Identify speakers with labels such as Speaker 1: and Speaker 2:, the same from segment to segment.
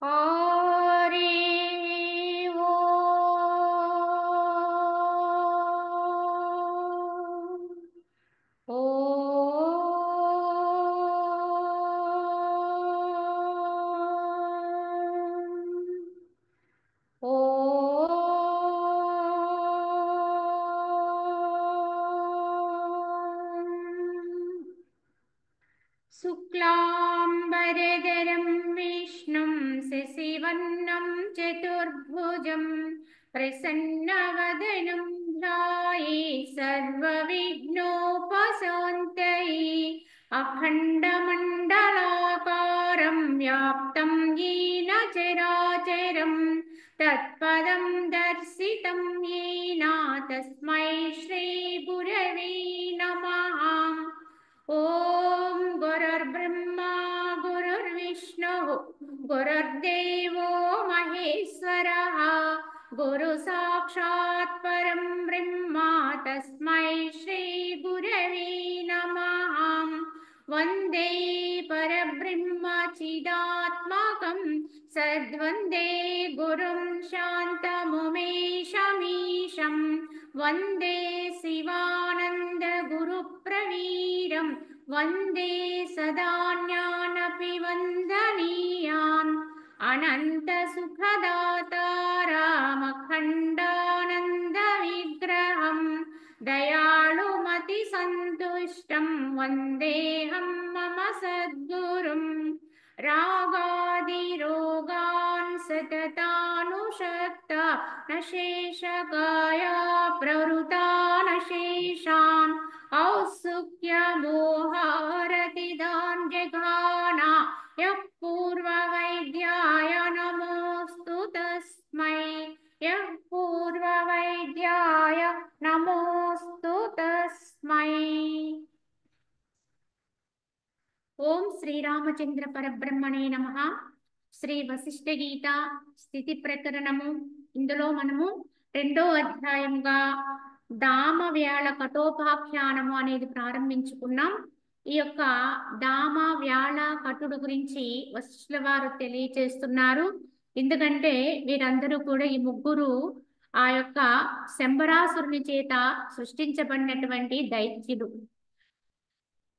Speaker 1: हरि ओम। शुक्लांबरधरं विष्णुं शशिवर्णं चतुर्भुजं प्रसन्नवदनं ध्यायेत् सर्वविघ्नोपशान्तये। अखण्डमण्डलाकारं व्याप्तं येन चराचरं तत्पदं दर्शितं येन तस्मै श्रीगुरवे नमः। ओम गुरुर्ब्रह्मा गुरुर्विष्णुः गुरुर्देवो महेश्वरः गुरु साक्षात् परं ब्रह्म तस्मै श्री गुरवे नमः। वन्दे परब्रह्म चिदात्मकं सद्वन्दे गुरुं शान्तमुमेशमीशं वन्दे शिवानन्द गुरुप्रवीरं वन्दे सदा ज्ञानपि वन्दनीयान् अनन्तसुखदातारामखण्डानन्दविग्रहं दयालुमतिसन्तुष्टं वन्देऽहं मम सद्गुरुं। रागादिरोगान् सततानुषक्ता न शेषकाया प्रवृता न शेषान् औत्सुक्यमोहारतिदान् जघाना यः पूर्ववैद्याय नमोऽस्तु तस्मै। यः पूर्ववैद्याय नमोऽस्तु तस्मै। ఓం శ్రీరామచంద్ర పరబ్రహ్మణే నమః. శ్రీ వశిష్ఠ గీత స్థితి ప్రకరణము. ఇందులో మనము 2వ అధ్యాయంగా దామవ్యాళ కఠోపాఖ్యానము అనేది ప్రారంభించుకున్నాం. ఈ యొక్క దామ వ్యాళ కటుడు గురించి వశిష్ఠుల వారు తెలియచేస్తున్నారు. ఎందుకంటే వీరందరూ కూడా ఈ ముగ్గురు ఆ యొక్క శంబరాసురుని చేత సృష్టించబడినటువంటి దైత్యులు,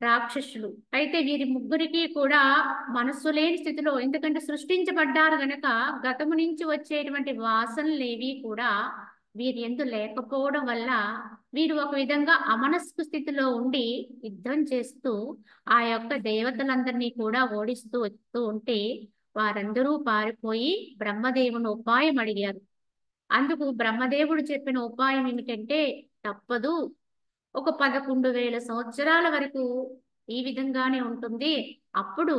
Speaker 1: రాక్షసులు. అయితే వీరి ముగ్గురికి కూడా మనస్సు లేని స్థితిలో, ఎందుకంటే సృష్టించబడ్డారు గనక గతము నుంచి వచ్చేటువంటి వాసనలేవి కూడా వీరి యందు లేకపోవడం వల్ల వీరు ఒక విధంగా అమనస్కు స్థితిలో ఉండి యుద్ధం చేస్తూ ఆ యొక్క దేవతలందరినీ కూడా ఓడిస్తూ వస్తూ ఉంటే వారందరూ పారిపోయి బ్రహ్మదేవుని ఉపాయం అడిగారు. అందుకు బ్రహ్మదేవుడు చెప్పిన ఉపాయం ఏమిటంటే, తప్పదు, ఒక 11,000 సంవత్సరాల వరకు ఈ విధంగానే ఉంటుంది. అప్పుడు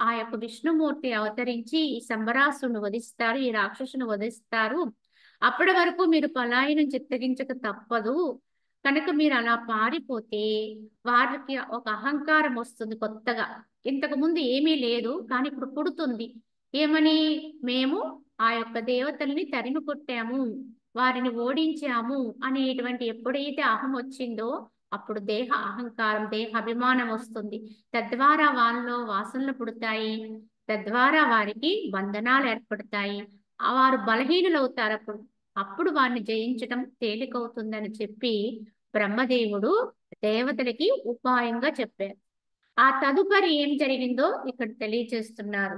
Speaker 1: ఆ యొక్క విష్ణుమూర్తి అవతరించి ఈ శంబరాసును వధిస్తారు, ఈ రాక్షసును వధిస్తారు. అప్పటి వరకు మీరు పలాయనం చిత్తగించక తప్పదు. కనుక మీరు అలా పారిపోతే వారికి ఒక అహంకారం వస్తుంది కొత్తగా. ఇంతకు ముందు ఏమీ లేదు, కానీ ఇప్పుడు పుడుతుంది. ఏమని? మేము ఆ యొక్క దేవతల్ని తరిమి కొట్టాము, వారిని ఓడించాము అనేటువంటి ఎప్పుడైతే అహం వచ్చిందో అప్పుడు దేహ అహంకారం, దేహ అభిమానం వస్తుంది. తద్వారా వాళ్ళలో వాసనలు పుడతాయి, తద్వారా వారికి బంధనాలు ఏర్పడతాయి, వారు బలహీనులవుతారు. అప్పుడు వారిని జయించడం తేలికవుతుందని చెప్పి బ్రహ్మదేవుడు దేవతలకి ఉపాయంగా చెప్పారు. ఆ తదుపరి ఏం జరిగిందో ఇక్కడ తెలియజేస్తున్నారు.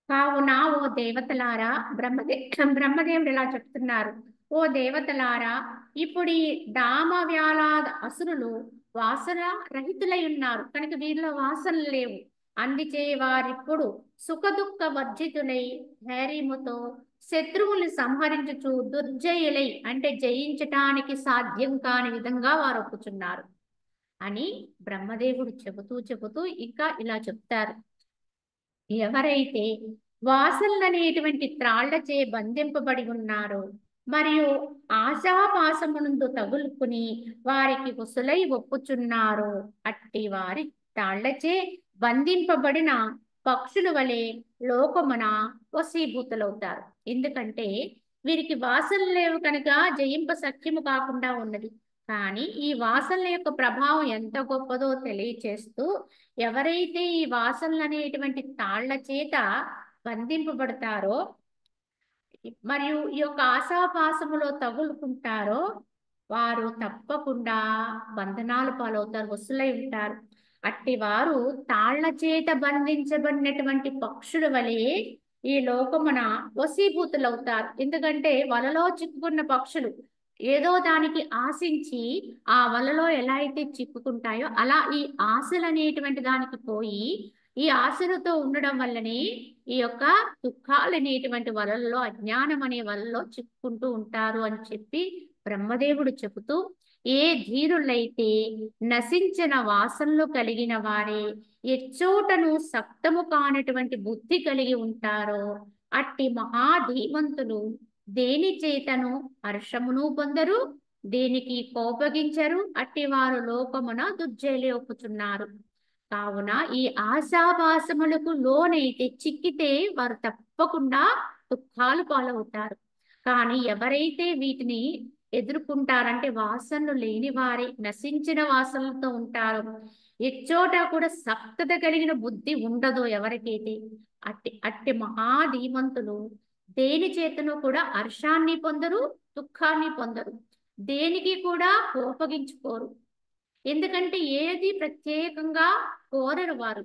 Speaker 1: కావున ఓ దేవతలారా, బ్రహ్మదేవుడు ఇలా చెప్తున్నారు, ఓ దేవతలారా, ఇప్పుడు ఈ దామవ్యాళ అసురులు వాసన రహితులై ఉన్నారు కనుక వీరిలో వాసనలు లేవు. అందుచే వారిప్పుడు సుఖదుఃఖ వర్జితులై ధైర్యముతో శత్రువుల్ని సంహరించుచు దుర్జయులై, అంటే జయించటానికి సాధ్యం కాని విధంగా వారు ఒప్పుచున్నారు అని బ్రహ్మదేవుడు చెబుతూ ఇంకా ఇలా చెప్తారు. ఎవరైతే వాసనలనేటువంటి త్రాళ్లచే బంధింపబడి ఉన్నారో మరియు ఆశాపాసమునందు తగులుకుని వారికి కుసులై ఒప్పుచున్నారో అట్టి వారి తాళ్లచే బంధింపబడిన పక్షుల వలె లోకమున వశీభూతులవుతారు. ఎందుకంటే వీరికి వాసనలు లేవు కనుక జయింప సఖ్యము కాకుండా ఉన్నది. కానీ ఈ వాసనల యొక్క ప్రభావం ఎంత గొప్పదో తెలియచేస్తూ, ఎవరైతే ఈ వాసనలు అనేటువంటి తాళ్ల చేత బంధింపబడతారో మరియు ఈ యొక్క ఆశాపాసములో తగులుకుంటారో వారు తప్పకుండా బంధనాలు పాలవుతారు, వసులై ఉంటారు. అట్టి వారు తాళ్ల చేత బంధించబడినటువంటి పక్షుల వలె ఈ లోకమున వశీభూతులవుతారు. ఎందుకంటే వలలో చిక్కుకున్న పక్షులు ఏదో దానికి ఆశించి ఆ వలలో ఎలా అయితే చిక్కుకుంటాయో అలా ఈ ఆశలు అనేటువంటి దానికి పోయి ఈ ఆశలతో ఉండడం వల్లనే ఈ యొక్క దుఃఖాలు అనేటువంటి వలల్లో, అజ్ఞానం అనే వలలో చిక్కుకుంటూ ఉంటారు అని చెప్పి బ్రహ్మదేవుడు చెబుతూ, ఏ ధీరులైతే నశించిన వాసనలు కలిగిన వారే ఎచ్చోటను సప్తము కానటువంటి బుద్ధి కలిగి ఉంటారో అట్టి మహాధీమంతులు దేని చేతను హర్షమును పొందరు, దేనికి కోపగించరు, అట్టి వారు లోకమున దుర్జయులొప్పుచున్నారు. కావున ఈ ఆశావాసములకు లోనైతే చిక్కితే వారు తప్పకుండా దుఃఖాలు పాలవుతారు. కానీ ఎవరైతే వీటిని ఎదుర్కొంటారంటే వాసనలు లేని వారే నశించిన వాసనలతో ఉంటారు, ఎచ్చోట కూడా సప్తత కలిగిన బుద్ధి ఉండదు ఎవరికైతే, అట్టి అట్టి మహాధీమంతులు దేని చేతను కూడా హర్షాన్ని పొందరు, దుఃఖాన్ని పొందరు, దేనికి కూడా కోపగించుకోరు. ఎందుకంటే ఏది ప్రత్యేకంగా కోరరు వారు.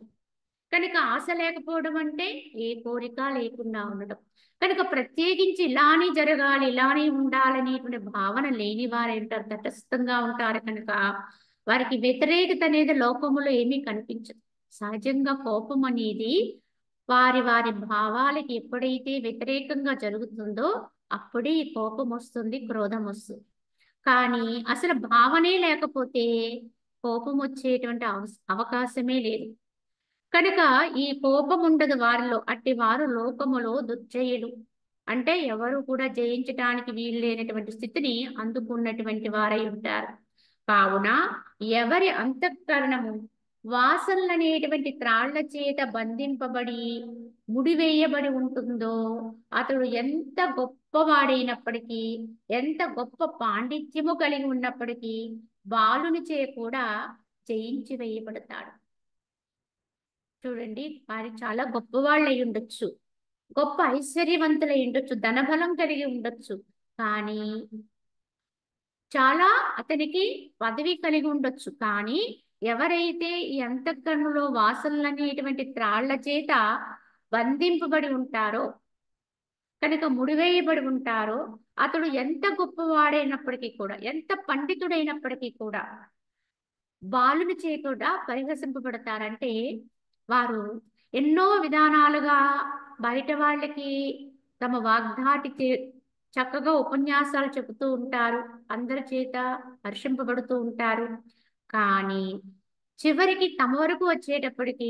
Speaker 1: కనుక ఆశ లేకపోవడం అంటే ఏ కోరిక లేకుండా ఉండడం. కనుక ప్రత్యేకించి ఇలానే జరగాలి, ఇలానే ఉండాలనేటువంటి భావన లేని వారు ఏంటారు, తటస్థంగా ఉంటారు. కనుక వారికి వ్యతిరేకత అనేది లోకములో ఏమీ కనిపించదు. సహజంగా కోపం అనేది వారి వారి భావాలకి ఎప్పుడైతే వ్యతిరేకంగా జరుగుతుందో అప్పుడే ఈ కోపం వస్తుంది, క్రోధం వస్తుంది. కానీ అసలు భావనే లేకపోతే కోపం వచ్చేటువంటి అవకాశమే లేదు. కనుక ఈ కోపం ఉండదు వారిలో. అట్టి వారు లోకములో దుర్జయులు, అంటే ఎవరు కూడా జయించడానికి వీలు లేనటువంటి స్థితిని అందుకున్నటువంటి వారై ఉంటారు. కావున ఎవరి అంతఃకరణము వాసనలనేటువంటి త్రాళ్ల చేత బంధింపబడి ముడివేయబడి ఉంటుందో అతడు ఎంత గొప్పవాడైనప్పటికీ, ఎంత గొప్ప పాండిత్యము కలిగి ఉన్నప్పటికీ బాలుని చే కూడా జయించి వేయబడతాడు. చూడండి, వారు చాలా గొప్పవాళ్ళు అయి ఉండొచ్చు, గొప్ప ఐశ్వర్యవంతులై ఉండొచ్చు, ధనబలం కలిగి ఉండొచ్చు, కానీ చాలా అతనికి పదవి కలిగి ఉండొచ్చు. కానీ ఎవరైతే ఈ అంతఃకరణలో వాసనలు అనేటువంటి త్రాళ్ల చేత బంధింపబడి ఉంటారో, కనుక ముడివేయబడి ఉంటారో, అతడు ఎంత గొప్పవాడైనప్పటికీ కూడా, ఎంత పండితుడైనప్పటికీ కూడా బాలుని చే కూడా పరిహసింపబడతారంటే వారు ఎన్నో విధానాలుగా బయట వాళ్ళకి తమ వాగ్దాటి చక్కగా ఉపన్యాసాలు చెబుతూ ఉంటారు, అందరి చేత హర్షింపబడుతూ ఉంటారు. కానీ చివరికి తమ వరకు వచ్చేటప్పటికి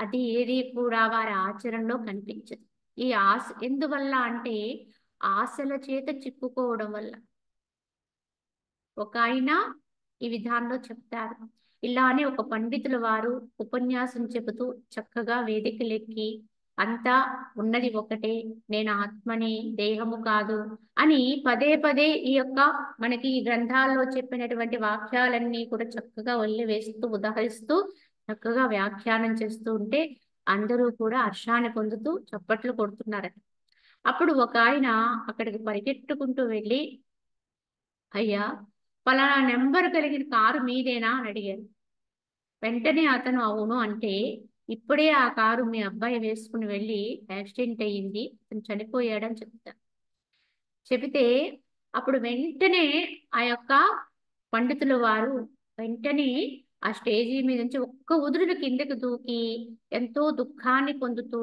Speaker 1: అది ఏది కూడా వారి ఆచరణలో కనిపించదు. ఈ ఆశ ఎందువల్ల అంటే ఆశల చేత చిక్కుకోవడం వల్ల. ఒక ఆయన ఈ విధానంలో చెప్తారు, ఇలానే ఒక పండితుల వారు ఉపన్యాసం చెబుతూ చక్కగా వేదికలెక్కి అంతా ఉన్నది ఒకటే, నేను ఆత్మని, దేహము కాదు అని పదే పదే ఈ యొక్క మనకి ఈ గ్రంథాల్లో చెప్పినటువంటి వాక్యాలన్నీ కూడా చక్కగా వేస్తూ ఉదహరిస్తూ చక్కగా వ్యాఖ్యానం చేస్తూ ఉంటే అందరూ కూడా హర్షాన్ని పొందుతూ చప్పట్లు కొడుతున్నారట. అప్పుడు ఒక ఆయన అక్కడికి పరిగెట్టుకుంటూ వెళ్ళి, అయ్యా పలానా నెంబర్ కలిగిన కారు మీదేనా అని అడిగారు. వెంటనే అతను అవును అంటే, ఇప్పుడే ఆ కారు మీ అబ్బాయి వేసుకుని వెళ్ళి యాక్సిడెంట్ అయ్యింది, అతను చనిపోయాడని చెప్తారు. చెబితే అప్పుడు వెంటనే ఆ యొక్క పండితుల వారు వెంటనే ఆ స్టేజీ మీద నుంచి ఒక్క ఉదురుని కిందకి దూకి ఎంతో దుఃఖాన్ని పొందుతూ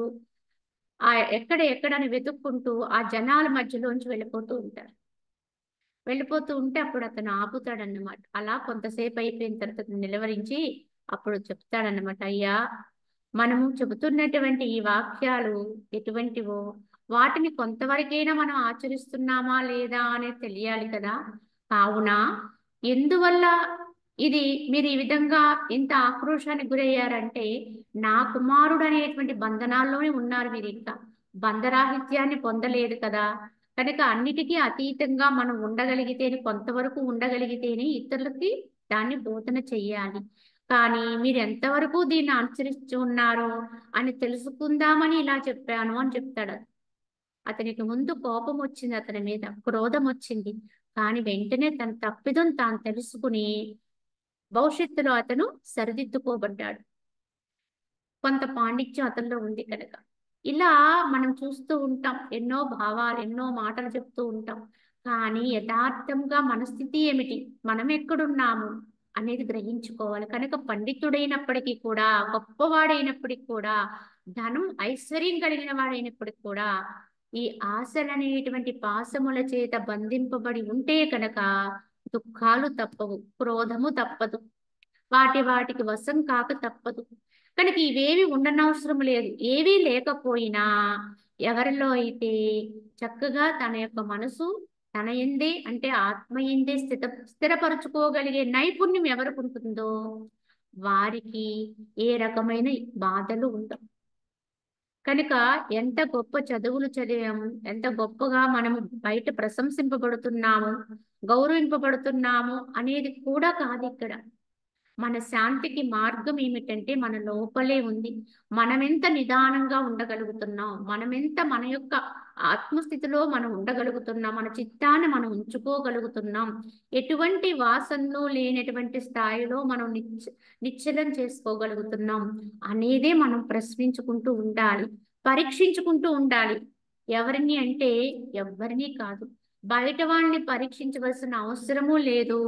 Speaker 1: ఆ ఎక్కడని వెతుక్కుంటూ ఆ జనాల మధ్యలోంచి వెళ్ళిపోతూ ఉంటారు. వెళ్ళిపోతూ ఉంటే అప్పుడు అతను ఆపుతాడన్నమాట. అలా కొంతసేపు అయిపోయిన తర్వాత నిలవరించి అప్పుడు చెప్తాడన్నమాట, అయ్యా మనము చెబుతున్నటువంటి ఈ వాక్యాలు ఎటువంటివో వాటిని కొంతవరకైనా మనం ఆచరిస్తున్నామా లేదా అనేది తెలియాలి కదా. కావున ఎందువల్ల ఇది మీరు ఈ విధంగా ఇంత ఆక్రోశానికి గురయ్యారంటే, నా కుమారుడు అనేటువంటి బంధనాల్లోనే ఉన్నారు మీరు, ఇంకా బంధరాహిత్యాన్ని పొందలేదు కదా. కనుక అన్నిటికీ అతీతంగా మనం ఉండగలిగితేనే, కొంతవరకు ఉండగలిగితేనే ఇతరులకి దాన్ని బోధన చెయ్యాలి. కానీ మీరు ఎంతవరకు దీన్ని అనుసరిస్తూ ఉన్నారో అని తెలుసుకుందామని ఇలా చెప్పాను అని చెప్తాడు. అతనికి ముందు కోపం వచ్చింది, అతని మీద క్రోధం వచ్చింది. కానీ వెంటనే తన తప్పిదం తాను తెలుసుకుని భవిష్యత్తులో అతను సరిదిద్దుకోబడ్డాడు. కొంత పాండిత్యం అతనిలో ఉంది కనుక. ఇలా మనం చూస్తూ ఉంటాం, ఎన్నో భావాలు, ఎన్నో మాటలు చెప్తూ ఉంటాం. కానీ యథార్థంగా మన స్థితి ఏమిటి, మనం ఎక్కడున్నాము అనేది గ్రహించుకోవాలి. కనుక పండితుడైనప్పటికీ కూడా, గొప్పవాడైనప్పటికీ కూడా, ధనం ఐశ్వర్యం కలిగిన వాడైనప్పటికీ కూడా, ఈ ఆశలనేటువంటి పాశముల చేత బంధింపబడి ఉంటే కనుక దుఃఖాలు తప్పవు, క్రోధము తప్పదు, వాటికి వశం కాక తప్పదు. కనుక ఇవేవి ఉండనవసరం లేదు. ఏవీ లేకపోయినా ఎవరిలో అయితే చక్కగా తన యొక్క మనసు తన ఎందే, అంటే ఆత్మ ఎందే స్థిరపరుచుకోగలిగే నైపుణ్యం ఎవరికి ఉంటుందో వారికి ఏ రకమైన బాధలు ఉండవు. కనుక ఎంత గొప్ప చదువులు చదివాము, ఎంత గొప్పగా మనము బయట ప్రశంసింపబడుతున్నాము, గౌరవింపబడుతున్నాము అనేది కూడా కాదు ఇక్కడ. మన శాంతికి మార్గం ఏమిటంటే మన లోపలే ఉంది. మనమెంత నిదానంగా ఉండగలుగుతున్నాం, మనమెంత మన యొక్క ఆత్మస్థితిలో మనం ఉండగలుగుతున్నాం, మన చిత్తాన్ని మనం ఉంచుకోగలుగుతున్నాం, ఎటువంటి వాసనలు లేనటువంటి స్థాయిలో మనం నిశ్చలం చేసుకోగలుగుతున్నాం అనేదే మనం ప్రశ్నించుకుంటూ ఉండాలి, పరీక్షించుకుంటూ ఉండాలి. ఎవరిని అంటే ఎవరిని కాదు, బయట వాళ్ళని పరీక్షించవలసిన అవసరము లేదు,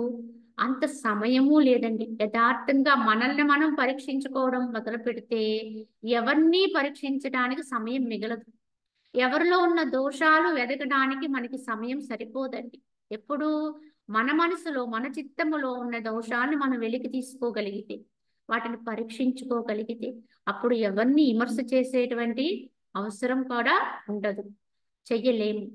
Speaker 1: అంత సమయము లేదండి. యథార్థంగా మనల్ని మనం పరీక్షించుకోవడం మొదలు పెడితే ఎవరిని పరీక్షించడానికి సమయం మిగలదు. ఎవరిలో ఉన్న దోషాలు వెతకడానికి మనకి సమయం సరిపోదండి. ఎప్పుడు మన మనసులో, మన చిత్తములో ఉన్న దోషాలను మనం వెలికి తీసుకోగలిగితే, వాటిని పరీక్షించుకోగలిగితే, అప్పుడు ఎవరిని విమర్శ చేసేటువంటి అవసరం కూడా ఉండదు, చెయ్యలేము.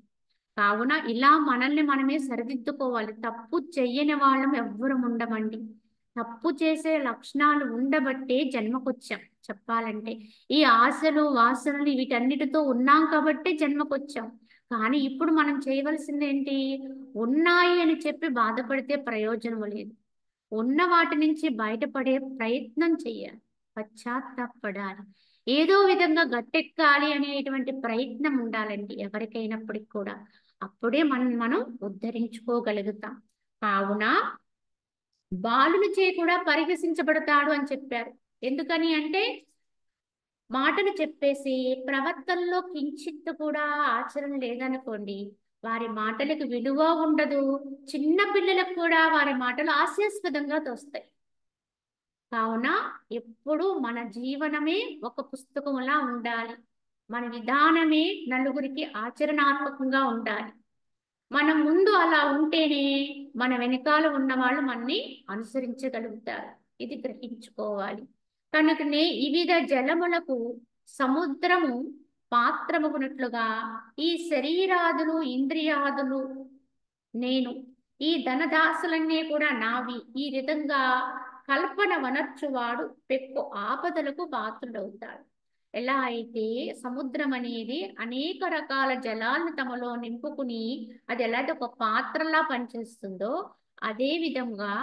Speaker 1: కావున ఇలా మనల్ని మనమే సరిదిద్దుకోవాలి. తప్పు చెయ్యని వాళ్ళం ఎవ్వరం ఉండమండి. తప్పు చేసే లక్షణాలు ఉండబట్టే జన్మకొచ్చాం చెప్పాలంటే. ఈ ఆశలు, వాసనలు వీటన్నిటితో ఉన్నాం కాబట్టే జన్మకొచ్చాం. కానీ ఇప్పుడు మనం చేయవలసింది ఏంటి, ఉన్నాయి అని చెప్పి బాధపడితే ప్రయోజనం లేదు. ఉన్న వాటి నుంచి బయటపడే ప్రయత్నం చెయ్యాలి, పశ్చాత్తాపడాలి, ఏదో విధంగా గట్టెక్కాలి అనేటువంటి ప్రయత్నం ఉండాలండి ఎవరికైనప్పటికి కూడా. అప్పుడే మనం ఉద్ధరించుకోగలుగుతాం. కావున బాలుని చే కూడా పరిహసించబడతాడు అని చెప్పారు. ఎందుకని అంటే మాటలు చెప్పేసి ప్రవర్తనలో కించిత్ కూడా ఆచరణ లేదనుకోండి, వారి మాటలకు విలువ ఉండదు. చిన్న పిల్లలకు కూడా వారి మాటలు హాస్యాస్పదంగా తోస్తాయి. కావున ఎప్పుడు మన జీవనమే ఒక పుస్తకంలా ఉండాలి, మన విధానమే నలుగురికి ఆచరణాత్మకంగా ఉండాలి. మనం ముందు అలా ఉంటేనే మన వెనకాల ఉన్న వాళ్ళు మనని అనుసరించగలుగుతారు. ఇది గ్రహించుకోవాలి. కనుకనే వివిధ జలములకు సముద్రము పాత్రమగునట్లుగా ఈ శరీరాదులు, ఇంద్రియాదులు నేను, ఈ ధనదాసులన్నీ కూడా నావి, ఈ విధంగా కల్పన వనర్చువాడు పెక్కు ఆపదలకు పాత్రుడవుతాడు. ఎలా అయితే సముద్రం అనేది అనేక రకాల జలాలను తమలో నింపుకుని అది ఎలాంటి ఒక పాత్రలా పనిచేస్తుందో, అదే విధంగా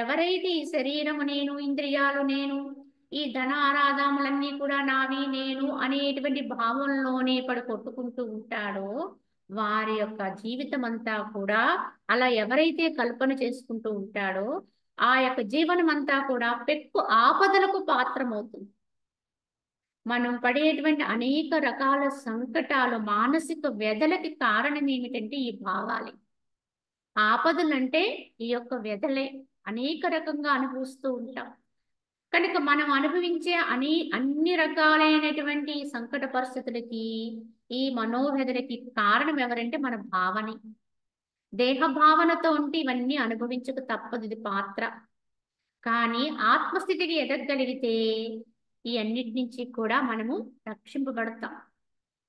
Speaker 1: ఎవరైతే ఈ శరీరము నేను, ఇంద్రియాలు నేను, ఈ ధన ఆరాధములన్నీ కూడా నావి, నేను అనేటువంటి భావంలోనే పడి కొట్టుకుంటూ ఉంటాడో వారి యొక్క జీవితం అంతా కూడా అలా ఎవరైతే కల్పన చేసుకుంటూ ఉంటాడో ఆ యొక్క జీవనం అంతా కూడా పెక్కు ఆపదలకు పాత్రమవుతుంది. మనం పడేటువంటి అనేక రకాల సంకటాలు, మానసిక వ్యధలకి కారణం ఏమిటంటే ఈ భావాలే. ఆపదలంటే ఈ యొక్క వ్యధలే అనేక రకంగా అనుభవిస్తూ ఉంటాం. కనుక మనం అనుభవించే అన్ని రకాలైనటువంటి సంకట పరిస్థితులకి, ఈ మనోవ్యధలకి కారణం ఎవరంటే మన భావనే. దేహ భావనతో ఉంటే ఇవన్నీ అనుభవించక తప్పదు, ఇది పాత్ర. కానీ ఆత్మస్థితికి ఎదగగలిగితే ఈ అన్నిటి నుంచి కూడా మనము రక్షింపబడతాం.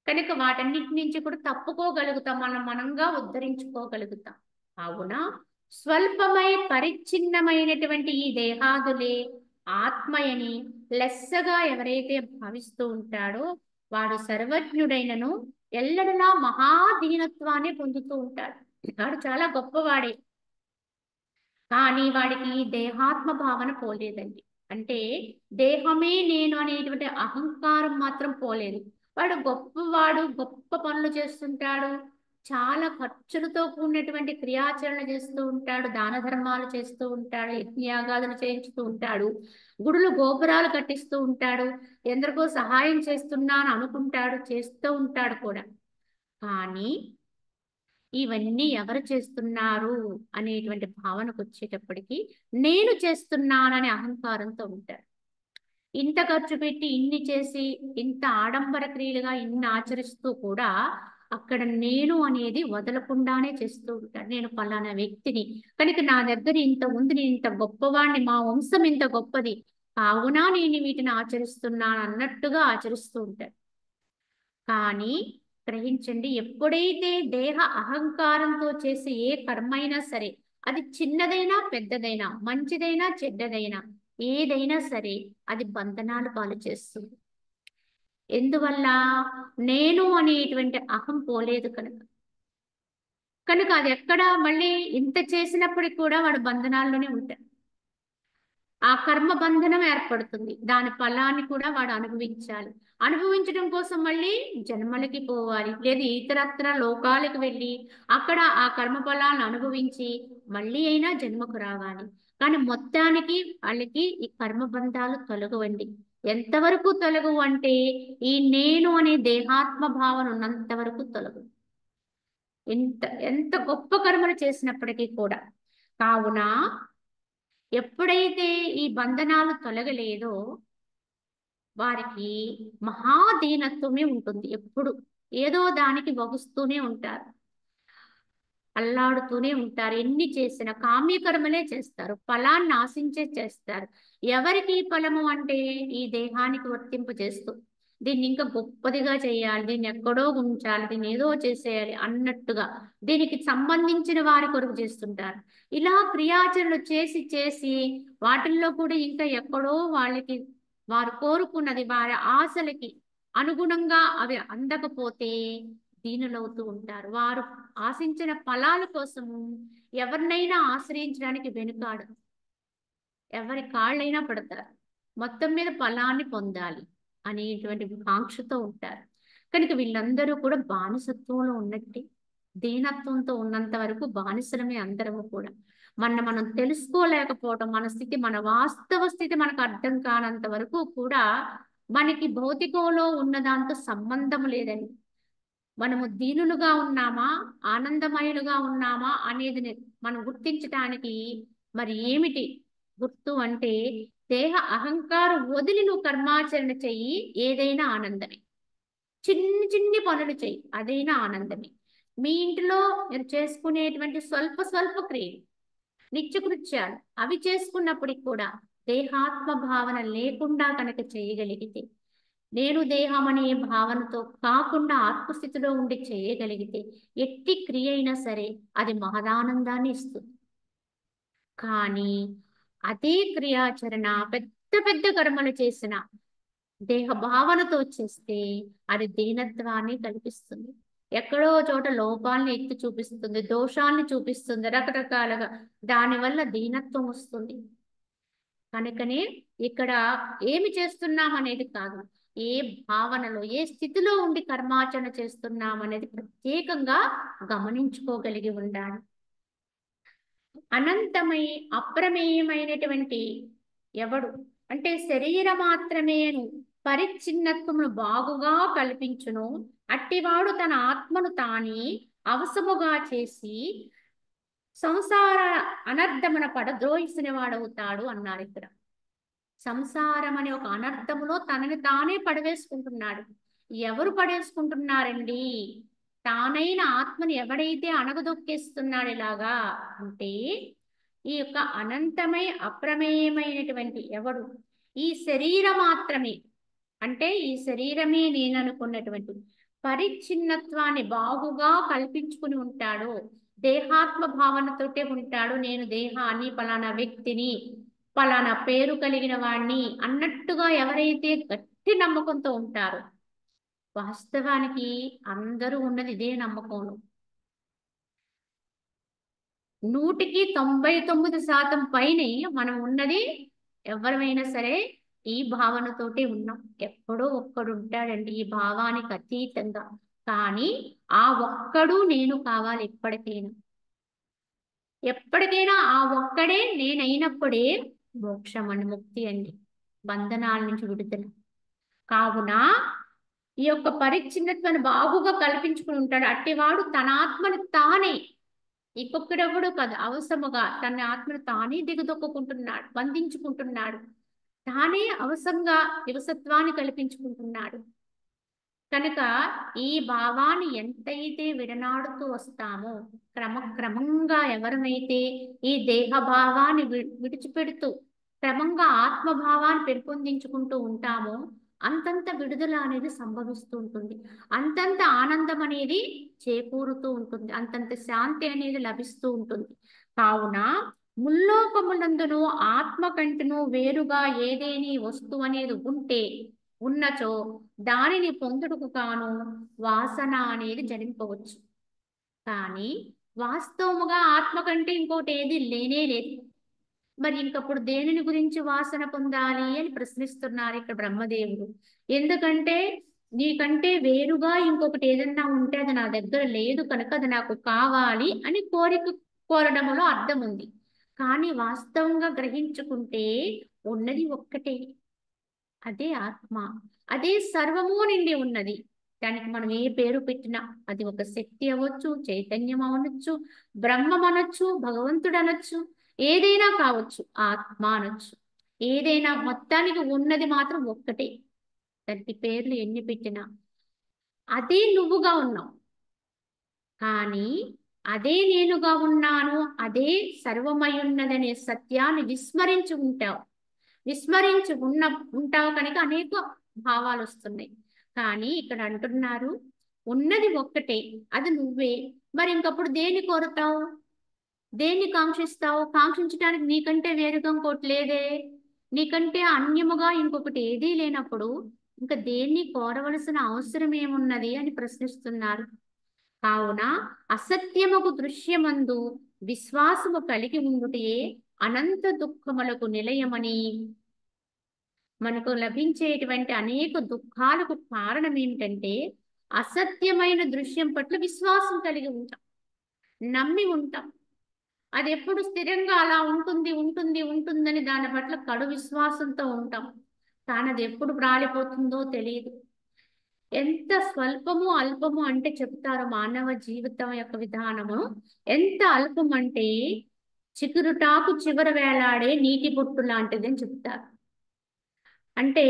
Speaker 1: కనుక వాటన్నిటి నుంచి కూడా తప్పుకోగలుగుతాం, మనంగా ఉద్ధరించుకోగలుగుతాం. కావున స్వల్పమై పరిచ్ఛిన్నమైనటువంటి ఈ దేహాదులే ఆత్మయని లెస్సగా ఎవరైతే భావిస్తూ ఉంటాడో వాడు సర్వజ్ఞుడైనను ఎల్లడలా మహాదీనత్వాన్ని పొందుతూ ఉంటాడు. వాడు చాలా గొప్పవాడే, కానీ వాడికి దేహాత్మ భావన పోలేదండి. అంటే దేహమే నేను అనేటువంటి అహంకారం మాత్రం పోలేదు. వాడు గొప్పవాడు, గొప్ప పనులు చేస్తుంటాడు, చాలా ఖర్చులతో కూడినటువంటి క్రియాచరణ చేస్తూ ఉంటాడు, దాన ధర్మాలు చేస్తూ ఉంటాడు, యజ్ఞయాగాదులు చేయించుతూ ఉంటాడు, గుడులు గోపురాలు కట్టిస్తూ ఉంటాడు, ఎందరికో సహాయం చేస్తున్నాను అనుకుంటాడు, చేస్తూ ఉంటాడు కూడా. కానీ ఇవన్నీ ఎవరు చేస్తున్నారు అనేటువంటి భావనకు వచ్చేటప్పటికి నేను చేస్తున్నాననే అహంకారంతో ఉంటారు. ఇంత ఖర్చు పెట్టి ఇన్ని చేసి ఇంత ఆడంబర క్రియలుగా ఇన్ని ఆచరిస్తూ కూడా అక్కడ నేను అనేది వదలకుండానే చేస్తూ ఉంటాడు. నేను పలానా వ్యక్తిని కనుక నా దగ్గర ఇంత ఉంది, నేను ఇంత గొప్పవాణ్ణి, మా వంశం ఇంత గొప్పది కావున నేను వీటిని ఆచరిస్తున్నాను అన్నట్టుగా ఆచరిస్తూ ఉంటాడు. కానీ గ్రహించండి, ఎప్పుడైతే దేహ అహంకారంతో చేసే ఏ కర్మ అయినా సరే, అది చిన్నదైనా పెద్దదైనా, మంచిదైనా చెడ్డదైనా, ఏదైనా సరే అది బంధనాలు పాలు చేస్తుంది. ఎందువల్ల? నేను అనేటువంటి అహం పోలేదు కనుక. కనుక అది ఎక్కడ మళ్ళీ ఇంత చేసినప్పటికి కూడా వాడు బంధనాల్లోనే ఉంటాడు. ఆ కర్మ బంధనం ఏర్పడుతుంది, దాని ఫలాన్ని కూడా వాడు అనుభవించాలి. అనుభవించడం కోసం మళ్ళీ జన్మలకి పోవాలి, లేదా ఇతరత్ర లోకాలకు వెళ్ళి అక్కడ ఆ కర్మ ఫలాలను అనుభవించి మళ్ళీ అయినా జన్మకు రావాలి. కానీ మొత్తానికి వాళ్ళకి ఈ కర్మ బంధాలు తొలగవండి. ఎంతవరకు తొలగవు అంటే ఈ నేను అనే దేహాత్మ భావన ఉన్నంత వరకు తొలగవు, ఎంత గొప్ప కర్మలు చేసినప్పటికీ కూడా. కావున ఎప్పుడైతే ఈ బంధనాలు తొలగలేదో వారికి మహాదీనత్వమే ఉంటుంది. ఎప్పుడు ఏదో దానికి వగుస్తూనే ఉంటారు, అల్లాడుతూనే ఉంటారు. ఎన్ని చేసినా కామ్యకర్మలే చేస్తారు, ఫలాన్ని ఆశించే చేస్తారు. ఎవరికి ఫలము అంటే ఈ దేహానికి వర్తింపు చేస్తూ దీన్ని ఇంకా గొప్పదిగా చేయాలి, దీన్ని ఎక్కడో ఉంచాలి, దీన్ని ఏదో చేసేయాలి అన్నట్టుగా దీనికి సంబంధించిన వారి కొరకు చేస్తుంటారు. ఇలా క్రియాచరణలు చేసి చేసి వాటిల్లో కూడా ఇంకా ఎక్కడో వాళ్ళకి వారు కోరుకున్నది వారి ఆశలకి అనుగుణంగా అవి అందకపోతే దీనులవుతూ ఉంటారు. వారు ఆశించిన ఫలాల కోసము ఎవరినైనా ఆశ్రయించడానికి వెనుకాడు, ఎవరి కాళ్ళైనా పడతారు, మొత్తం మీద ఫలాన్ని పొందాలి అనేటువంటి కాంక్షతో ఉంటారు. కనుక వీళ్ళందరూ కూడా బానిసత్వంలో ఉన్నట్టే. దీనత్వంతో ఉన్నంత వరకు బానిసలమే అందరము కూడా. మనం తెలుసుకోలేకపోవటం, మన స్థితి, మన వాస్తవ స్థితి మనకు అర్థం కానంత వరకు కూడా మనకి భౌతికంలో ఉన్న దాంతో సంబంధం లేదని, మనము దీనులుగా ఉన్నామా ఆనందమయులుగా ఉన్నామా అనేది మనం గుర్తించటానికి మరి ఏమిటి గుర్తు అంటే దేహ అహంకారం వదిలి నువ్వు కర్మాచరణ చెయ్యి, ఏదైనా ఆనందమే. చిన్ని చిన్ని పనులు చెయ్యి, అదైనా ఆనందమే. మీ ఇంటిలో మీరు చేసుకునేటువంటి స్వల్ప స్వల్ప క్రియలు, నిత్యకృత్యాలు అవి చేసుకున్నప్పటికి కూడా దేహాత్మ భావన లేకుండా కనుక చేయగలిగితే, నేను దేహం అనే భావనతో కాకుండా ఆత్మస్థితిలో ఉండి చేయగలిగితే ఎట్టి క్రియ అయినా సరే అది మహదానందాన్ని ఇస్తుంది. కానీ అదే క్రియాచరణ పెద్ద పెద్ద కర్మలు చేసిన దేహ భావనతో చేస్తే అది దీనత్వాన్ని కల్పిస్తుంది, ఎక్కడో చోట లోపాలని ఎత్తి చూపిస్తుంది, దోషాన్ని చూపిస్తుంది, రకరకాలుగా దానివల్ల దీనత్వం వస్తుంది. కనుకనే ఇక్కడ ఏమి చేస్తున్నాం అనేది కాదు, ఏ భావనలో ఏ స్థితిలో ఉండి కర్మాచరణ చేస్తున్నాం అనేది ప్రత్యేకంగా గమనించుకోగలిగి ఉండాలి. అనంతమై అప్రమేయమైనటువంటి ఎవడు అంటే శరీర మాత్రమేను పరిచ్ఛిన్నత్వమును బాగుగా కల్పించును, అట్టివాడు తన ఆత్మను తాని అవసముగా చేసి సంసార అనర్థమున పడద్రోహిసిన వాడవుతాడు అన్నారు ఇక్కడ. సంసారం అనే ఒక అనర్థములో తనని తానే పడవేసుకుంటున్నాడు. ఎవరు పడేసుకుంటున్నారండి? తానైన ఆత్మని ఎవడైతే అణగదొక్కేస్తున్నాడు ఇలాగా అంటే ఈ యొక్క అనంతమై అప్రమేయమైనటువంటి ఎవడు ఈ శరీరం మాత్రమే, అంటే ఈ శరీరమే నేను అనుకున్నటువంటి పరిచ్ఛిన్నత్వాన్ని బాగుగా కల్పించుకుని ఉంటాడు, దేహాత్మ భావనతోటే ఉంటాడు, నేను దేహాన్ని పలానా వ్యక్తిని పలానా పేరు కలిగిన వాణ్ణి అన్నట్టుగా ఎవరైతే గట్టి నమ్మకంతో ఉంటారో వాస్తవానికి అందరూ ఉన్నది ఇదే నమ్మకంలో. 99% పైనే మనం ఉన్నది ఎవరమైనా సరే ఈ భావనతోటే ఉన్నాం. ఎక్కడో ఒక్కడు ఉంటాడండి ఈ భావానికి అతీతంగా. కానీ ఆ ఒక్కడు నేను కావాలి ఎప్పటికైనా. ఎప్పటికైనా ఆ ఒక్కడే నేనైనప్పుడే మోక్షం అని, ముక్తి అండి, బంధనాల నుంచి విడుదల. కావున ఈ యొక్క పరిచ్ఛిన్నత్వాన్ని బాగుగా కల్పించుకుని ఉంటాడు అట్టివాడు తన ఆత్మని తానే, ఇంకొకడెవడు కాదు, అవసరముగా తన ఆత్మను తానే దిగదొక్కుంటున్నాడు, బంధించుకుంటున్నాడు, తానే అవసరంగా దివసత్వాన్ని కల్పించుకుంటున్నాడు. కనుక ఈ భావాన్ని ఎంతైతే విడనాడుతూ వస్తామో, క్రమక్రమంగా ఎవరమైతే ఈ దేహ భావాన్ని విడిచిపెడుతూ క్రమంగా ఆత్మభావాన్ని పెంపొందించుకుంటూ ఉంటామో అంతంత విడుదల అనేది సంభవిస్తూ ఉంటుంది, అంతంత ఆనందం అనేది చేకూరుతూ ఉంటుంది, అంతంత శాంతి అనేది లభిస్తూ ఉంటుంది. కావున ముల్లోకములందును ఆత్మ కంటును వేరుగా ఏదేని వస్తువు అనేది ఉంటే ఉన్నచో దానిని పొందుటకు కాను వాసన అనేది జనింపవచ్చు. కానీ వాస్తవముగా ఆత్మ కంటే ఇంకోటి ఏది లేనే లేదు. మరి ఇంకప్పుడు దేనిని గురించి వాసన పొందాలి అని ప్రశ్నిస్తున్నారు ఇక్కడ బ్రహ్మదేవుడు. ఎందుకంటే నీకంటే వేరుగా ఇంకొకటి ఏదన్నా ఉంటే అది నా దగ్గర లేదు కనుక అది నాకు కావాలి అని కోరడంలో అర్థం ఉంది. కానీ వాస్తవంగా గ్రహించుకుంటే ఉన్నది ఒక్కటే, అదే ఆత్మ, అదే సర్వము నిండి ఉన్నది. దానికి మనం ఏ పేరు పెట్టినా అది ఒక శక్తి అవ్వచ్చు, చైతన్యం అనొచ్చు, బ్రహ్మం అనొచ్చు, భగవంతుడు అనొచ్చు, ఏదైనా కావచ్చు, ఆత్మ అనొచ్చు, ఏదైనా మొత్తానికి ఉన్నది మాత్రం ఒక్కటే. దానికి పేర్లు ఎన్ని పెట్టినా అదే నువ్వుగా ఉన్నావు. కానీ అదే నేనుగా ఉన్నాను, అదే సర్వమై ఉన్నదనే సత్యాన్ని విస్మరించి ఉంటావు కనుక అనేక భావాలు వస్తున్నాయి. కానీ ఇక్కడ అంటున్నారు ఉన్నది ఒక్కటే, అది నువ్వే. మరి ఇంకప్పుడు దేన్ని కోరుతావు, దేన్ని కాంక్షిస్తావు? కాంక్షించడానికి నీకంటే వేరుగా ఇంకోటి లేదే, నీకంటే అన్యముగా ఇంకొకటి ఏదీ లేనప్పుడు ఇంకా దేన్ని కోరవలసిన అవసరం ఏమున్నది అని ప్రశ్నిస్తున్నారు. కావున అసత్యముకు దృశ్యమందు విశ్వాసము కలిగి ఉండుటే అనంత దుఃఖములకు నిలయమని, మనకు లభించేటువంటి అనేక దుఃఖాలకు కారణం ఏమిటంటే అసత్యమైన దృశ్యం పట్ల విశ్వాసం కలిగి ఉంటాం, నమ్మి ఉంటాం. అది ఎప్పుడు స్థిరంగా అలా ఉంటుంది ఉంటుంది ఉంటుందని దాని పట్ల కడు విశ్వాసంతో ఉంటాం. కానీ అది ఎప్పుడు రాలిపోతుందో తెలియదు. ఎంత స్వల్పము అల్పము అంటే చెప్తారు మానవ జీవితం యొక్క విధానము. ఎంత అల్పం అంటే చిగురుటాకు చివర వేలాడే నీటి బొట్టు లాంటిది అని చెప్తారు. అంటే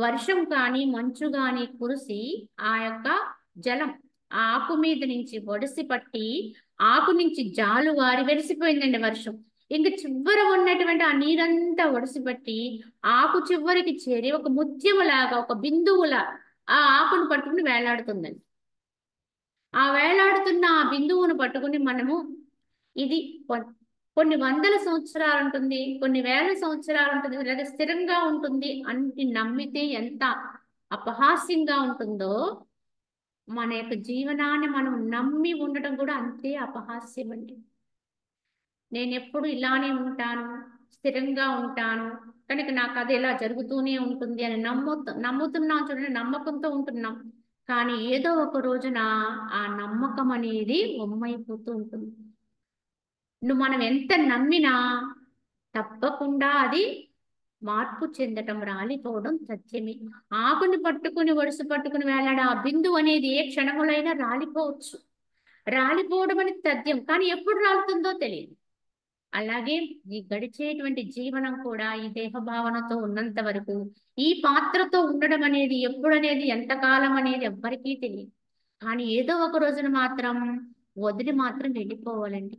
Speaker 1: వర్షం కానీ మంచు కానీ కురిసి ఆ యొక్క జలం ఆ ఆకు మీద నుంచి ఒడిసి పట్టి ఆకు నుంచి జాలువారి వెలిసిపోయిందండి వర్షం. ఇంక చివర ఉన్నటువంటి ఆ నీరంతా ఒడిసి పట్టి ఆకు చివరికి చేరి ఒక ముత్యములాగా ఒక బిందువులా ఆ ఆకును పట్టుకుని వేలాడుతుందండి. ఆ వేలాడుతున్న ఆ బిందువును పట్టుకుని మనము ఇది కొన్ని వందల సంవత్సరాలు ఉంటుంది, కొన్ని వేల సంవత్సరాలు ఉంటుంది, లేదా స్థిరంగా ఉంటుంది అని నమ్మితే ఎంత అపహాస్యంగా ఉంటుందో మన యొక్క జీవనాన్ని మనం నమ్మి ఉండటం కూడా అంతే అపహాస్యం అండి. నేను ఎప్పుడు ఇలానే ఉంటాను, స్థిరంగా ఉంటాను కనుక నాకు అది ఇలా జరుగుతూనే ఉంటుంది అని నమ్ముతున్నాం చూడండి, నమ్మకంతో ఉంటున్నాం. కానీ ఏదో ఒక రోజున ఆ నమ్మకం అనేది ఒమ్మైపోతూ ఉంటుంది. మనం ఎంత నమ్మినా తప్పకుండా అది మార్పు చెందటం, రాలిపోవడం సత్యమే. ఆకుని పట్టుకుని ఒడుసు పట్టుకుని వేలాడే ఆ బిందువు అనేది ఏ క్షణములైనా రాలిపోవచ్చు. రాలిపోవడం అనేది తథ్యం, కానీ ఎప్పుడు రాలుతుందో తెలియదు. అలాగే ఈ గడిచేటువంటి జీవనం కూడా ఈ దేహ భావనతో ఉన్నంత వరకు ఈ పాత్రతో ఉండడం అనేది ఎప్పుడనేది ఎంతకాలం అనేది ఎవ్వరికీ తెలియదు. కానీ ఏదో ఒక రోజున మాత్రం వదిలి మాత్రం వెళ్ళిపోవాలండి.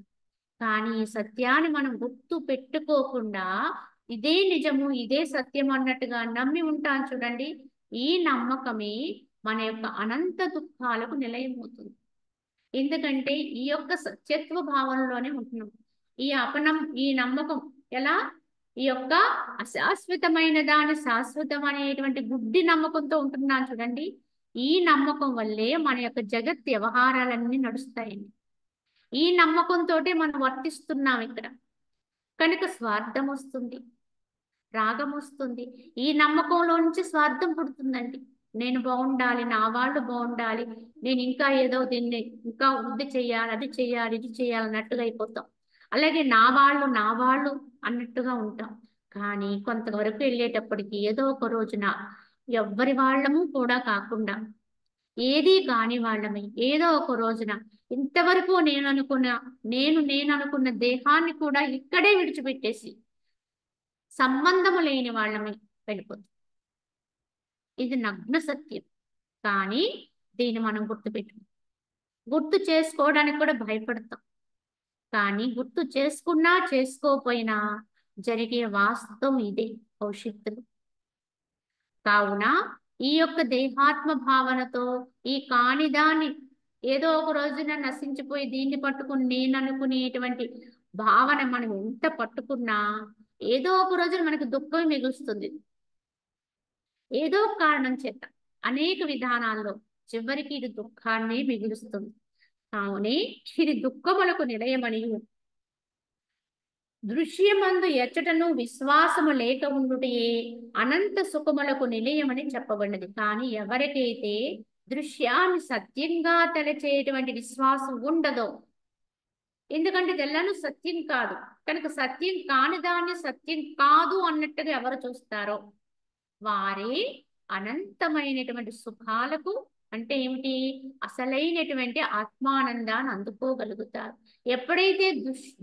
Speaker 1: కానీ ఈ సత్యాన్ని మనం గుర్తు పెట్టుకోకుండా ఇదే నిజము ఇదే సత్యం అన్నట్టుగా నమ్మి ఉంటాం చూడండి, ఈ నమ్మకమే మన యొక్క అనంత దుఃఖాలకు నిలయమవుతుంది. ఎందుకంటే ఈ యొక్క సత్యత్వ భావనలోనే ఉంటున్నాం. ఈ నమ్మకం ఎలా, ఈ యొక్క అశాశ్వతమైన దాని శాశ్వతం అనేటువంటి గుడ్డి నమ్మకంతో ఉంటున్నాను చూడండి, ఈ నమ్మకం వల్లే మన యొక్క జగత్ వ్యవహారాలన్నీ నడుస్తాయండి. ఈ నమ్మకంతో మనం వర్తిస్తున్నాం ఇక్కడ. కనుక స్వార్థం వస్తుంది, రాగం వస్తుంది. ఈ నమ్మకంలో నుంచి స్వార్థం పుడుతుందండి. నేను బాగుండాలి, నా వాళ్ళు బాగుండాలి, నేను ఇంకా ఏదో దీన్ని ఇంకా వృద్ధి చేయాలి, అది చేయాలి, ఇది చేయాలి అన్నట్టుగా అయిపోతాం. అలాగే నా వాళ్ళు అన్నట్టుగా ఉంటాం. కానీ కొంతవరకు వెళ్ళేటప్పటికి ఏదో ఒక రోజున ఎవ్వరి వాళ్ళము కూడా కాకుండా ఏదీ కాని వాళ్ళమే ఏదో ఒక రోజున ఇంతవరకు నేను అనుకున్న దేహాన్ని కూడా ఇక్కడే విడిచిపెట్టేసి సంబంధము లేని వాళ్ళమే వెళ్ళిపోతుంది. ఇది నగ్న సత్యం. కానీ దీన్ని మనం గుర్తు చేసుకోవడానికి కూడా భయపడతాం. కానీ గుర్తు చేసుకున్నా చేసుకోకపోయినా జరిగే వాస్తవం ఇదే భవిష్యత్తులో. కావున ఈ యొక్క దేహాత్మ భావనతో ఈ కానిదాన్ని ఏదో ఒక రోజున నశించిపోయి దీన్ని పట్టుకుని నేను అనుకునేటువంటి భావన మనం ఎంత పట్టుకున్నా ఏదో ఒక రోజున మనకు దుఃఖం మిగులుస్తుంది. ఏదో కారణం చేత అనేక విధానాల్లో చివరికి ఇది దుఃఖాన్ని మిగులుస్తుంది. కావునే ఇది దుఃఖములకు నిలయమని దృశ్యమందు ఎచ్చటను విశ్వాసము లేక ఉండుటయే అనంత సుఖములకు నిలయమని చెప్పబడినది. కానీ ఎవరికైతే దృశ్యాన్ని సత్యంగా తలచేటువంటి విశ్వాసం ఉండదో, ఎందుకంటే తెల్లను సత్యం కాదు కనుక సత్యం కాని దాన్ని సత్యం కాదు అన్నట్టుగా ఎవరు చూస్తారో వారే అనంతమైనటువంటి సుఖాలకు అంటే ఏమిటి అసలైనటువంటి ఆత్మానందాన్ని అందుకోగలుగుతారు. ఎప్పుడైతే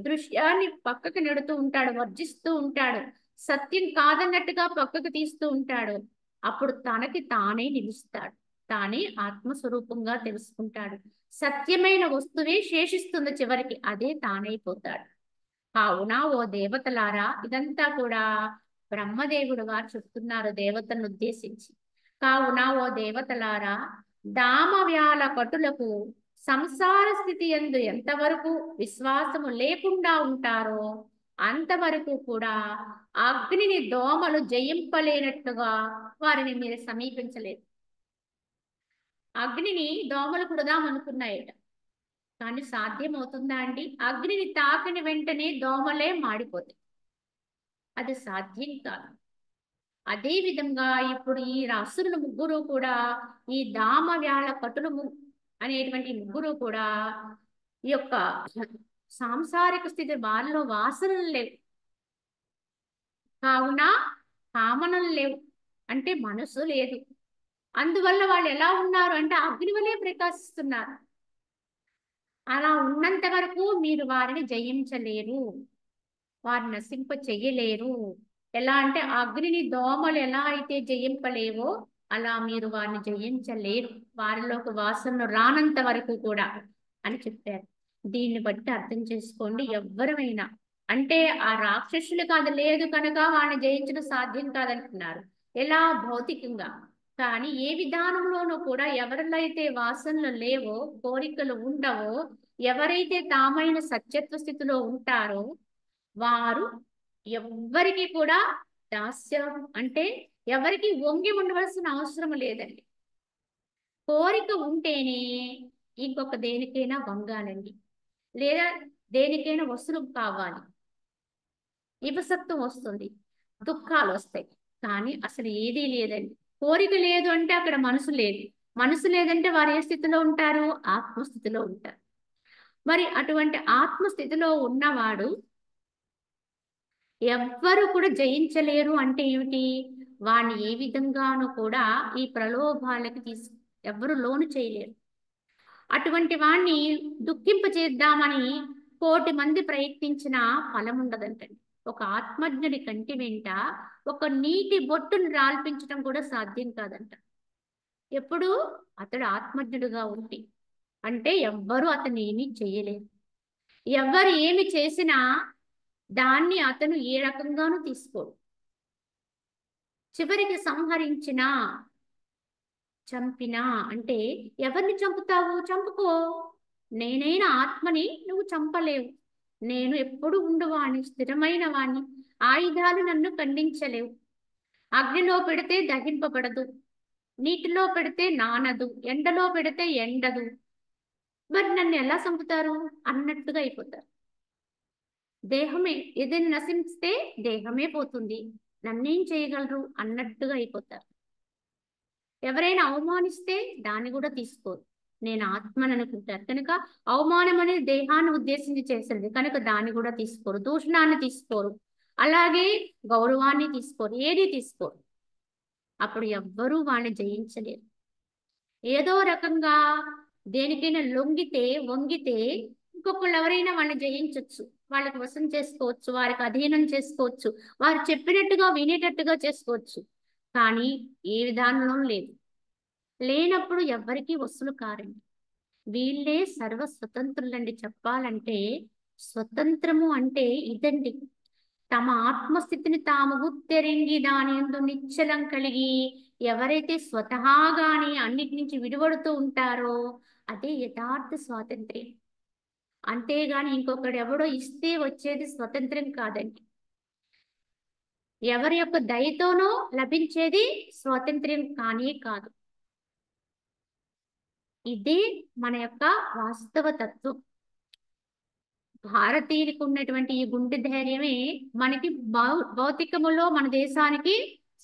Speaker 1: దృశ్యాన్ని పక్కకు నెడుతూ ఉంటాడో, వర్జిస్తూ ఉంటాడు, సత్యం కాదన్నట్టుగా పక్కకు తీస్తూ ఉంటాడు, అప్పుడు తనకి తానే నిలుస్తాడు, తానే ఆత్మస్వరూపంగా తెలుసుకుంటాడు. సత్యమైన వస్తువే శేషిస్తుంది చివరికి, అదే తానైపోతాడు. కావున ఓ దేవతలారా, ఇదంతా కూడా బ్రహ్మదేవుడు వారు చెప్తున్నారు దేవతలను ఉద్దేశించి. కావున ఓ దేవతలారా, దామవ్యాల కటులకు సంసార స్థితి యందు ఎంతవరకు విశ్వాసము లేకుండా ఉంటారో అంతవరకు కూడా అగ్నిని దోమలు జయింపలేనట్టుగా వారిని మీరు సమీపించలేదు. అగ్నిని దోమలు కుడదామనుకున్నాయట, కానీ సాధ్యమవుతుందా అండి? అగ్నిని తాకిన వెంటనే దోమలే మాడిపోతాయి, అది సాధ్యం కాదు. అదే విధంగా ఇప్పుడు ఈ అసురులు ముగ్గురు కూడా ఈ దామవ్యాళ కటులు అనేటువంటి ముగ్గురు కూడా ఈ యొక్క సాంసారిక స్థితి వారిలో వాసనలు లేవు, కావున కామనలు లేవు, అంటే మనసు లేదు. అందువల్ల వాళ్ళు ఎలా ఉన్నారు అంటే అగ్ని వలె ప్రకాశిస్తున్నారు. అలా ఉన్నంత వరకు మీరు వారిని జయించలేరు, వారిని నశింప చెయ్యలేరు. ఎలా అంటే అగ్నిని దోమలు ఎలా అయితే జయింపలేవో అలా మీరు వారిని జయించలేరు, వారిలోకి వాసనలు రానంత వరకు కూడా అని చెప్పారు. దీన్ని బట్టి అర్థం చేసుకోండి, ఎవ్వరమైనా అంటే ఆ రాక్షసులు కాదు లేదు కనుక వాడిని జయించడం సాధ్యం కాదంటున్నారు, ఎలా భౌతికంగా. కానీ ఏ విధానంలోనూ కూడా ఎవరిలో అయితే వాసనలు లేవో, కోరికలు ఉండవో, ఎవరైతే తామైన సత్యత్వ స్థితిలో ఉంటారో వారు ఎవ్వరికి కూడా దాస్యం అంటే ఎవరికి వంగి ఉండవలసిన అవసరం లేదండి. కోరిక ఉంటేనే ఇంకొక దేనికైనా వంగాలండి, లేదా దేనికైనా వసూలు కావాలి, ఇవసత్వం వస్తుంది, దుఃఖాలు వస్తాయి. కానీ అసలు ఏదీ లేదండి. కోరిక లేదు అంటే అక్కడ మనసు లేదు, మనసు లేదంటే వారు ఏ స్థితిలో ఉంటారు? ఆత్మస్థితిలో ఉంటారు. మరి అటువంటి ఆత్మస్థితిలో ఉన్నవాడు ఎవ్వరు కూడా జయించలేరు అంటే ఏమిటి? వాడిని ఏ విధంగానూ కూడా ఈ ప్రలోభాలకి ఎవ్వరు లోను చేయలేరు. అటువంటి వాణ్ణి దుఃఖింపచేద్దామని 1,000,000 మంది ప్రయత్నించిన ఫలం ఉండదంటండి. ఒక ఆత్మజ్ఞుడి కంటి వెంట ఒక నీటి బొట్టును రాల్పించడం కూడా సాధ్యం కాదంట. ఎప్పుడు అతడు ఆత్మజ్ఞుడుగా ఉంటే, అంటే ఎవ్వరు అతను ఏమీ చేయలేరు. ఎవ్వరు ఏమి చేసినా దాన్ని అతను ఏ రకంగానూ తీసుకోడు. చివరికి సంహరించినా చంపినా అంటే ఎవరిని చంపుతావు? చంపుకో, నేనైనా ఆత్మని నువ్వు చంపలేవు. నేను ఎప్పుడు ఉండువాణ్ణి, స్థిరమైన వాణ్ణి, ఆయుధాలు నన్ను ఖండించలేవు. అగ్నిలో పెడితే దహింపబడదు, నీటిలో పెడితే నానదు, ఎండలో పెడితే ఎండదు, మరి నన్ను ఎలా చంపుతారు అన్నట్టుగా అయిపోతారు. దేహమే ఏదైనా నశిస్తే దేహమే పోతుంది, నన్నేం చేయగలరు అన్నట్టుగా అయిపోతారు. ఎవరైనా అవమానిస్తే దాన్ని కూడా తీసుకోరు, నేను ఆత్మని అనుకుంటారు కనుక అవమానం అనేది దేహాన్ని ఉద్దేశించి చేసింది కనుక దాన్ని కూడా తీసుకోరు, దూషణాన్ని తీసుకోరు, అలాగే గౌరవాన్ని తీసుకోరు, ఏది తీసుకోరు. అప్పుడు ఎవ్వరూ వాళ్ళని జయించలేరు. ఏదో రకంగా దేనికైనా లొంగితే వంగితే ఇంకొకళ్ళు ఎవరైనా వాళ్ళని జయించవచ్చు, వాళ్ళకి వశం చేసుకోవచ్చు, వారికి అధీనం చేసుకోవచ్చు, వారు చెప్పినట్టుగా వినేటట్టుగా చేసుకోవచ్చు. కానీ ఏ విధానంలో లేదు. లేనప్పుడు ఎవ్వరికీ వశులు కారండి. వీళ్ళే సర్వ స్వతంత్రులండి. చెప్పాలంటే స్వతంత్రము అంటే ఇదండి. తమ ఆత్మస్థితిని తాము గుర్తెరింగి దాని యందు నిశ్చలం కలిగి ఎవరైతే స్వతహాగానే అన్నిటి నుంచి విడిపడుతూ ఉంటారో అదే యథార్థ స్వాతంత్ర్యం. అంతేగాని ఇంకొకడు ఎవడో ఇస్తే వచ్చేది స్వతంత్రం కాదండి. ఎవరి యొక్క దయతోనో లభించేది స్వాతంత్ర్యం కానే కాదు. ఇదే మన యొక్క వాస్తవ తత్వం. భారతీయులకు ఉన్నటువంటి ఈ గుండె ధైర్యమే మనకి భౌతికములో మన దేశానికి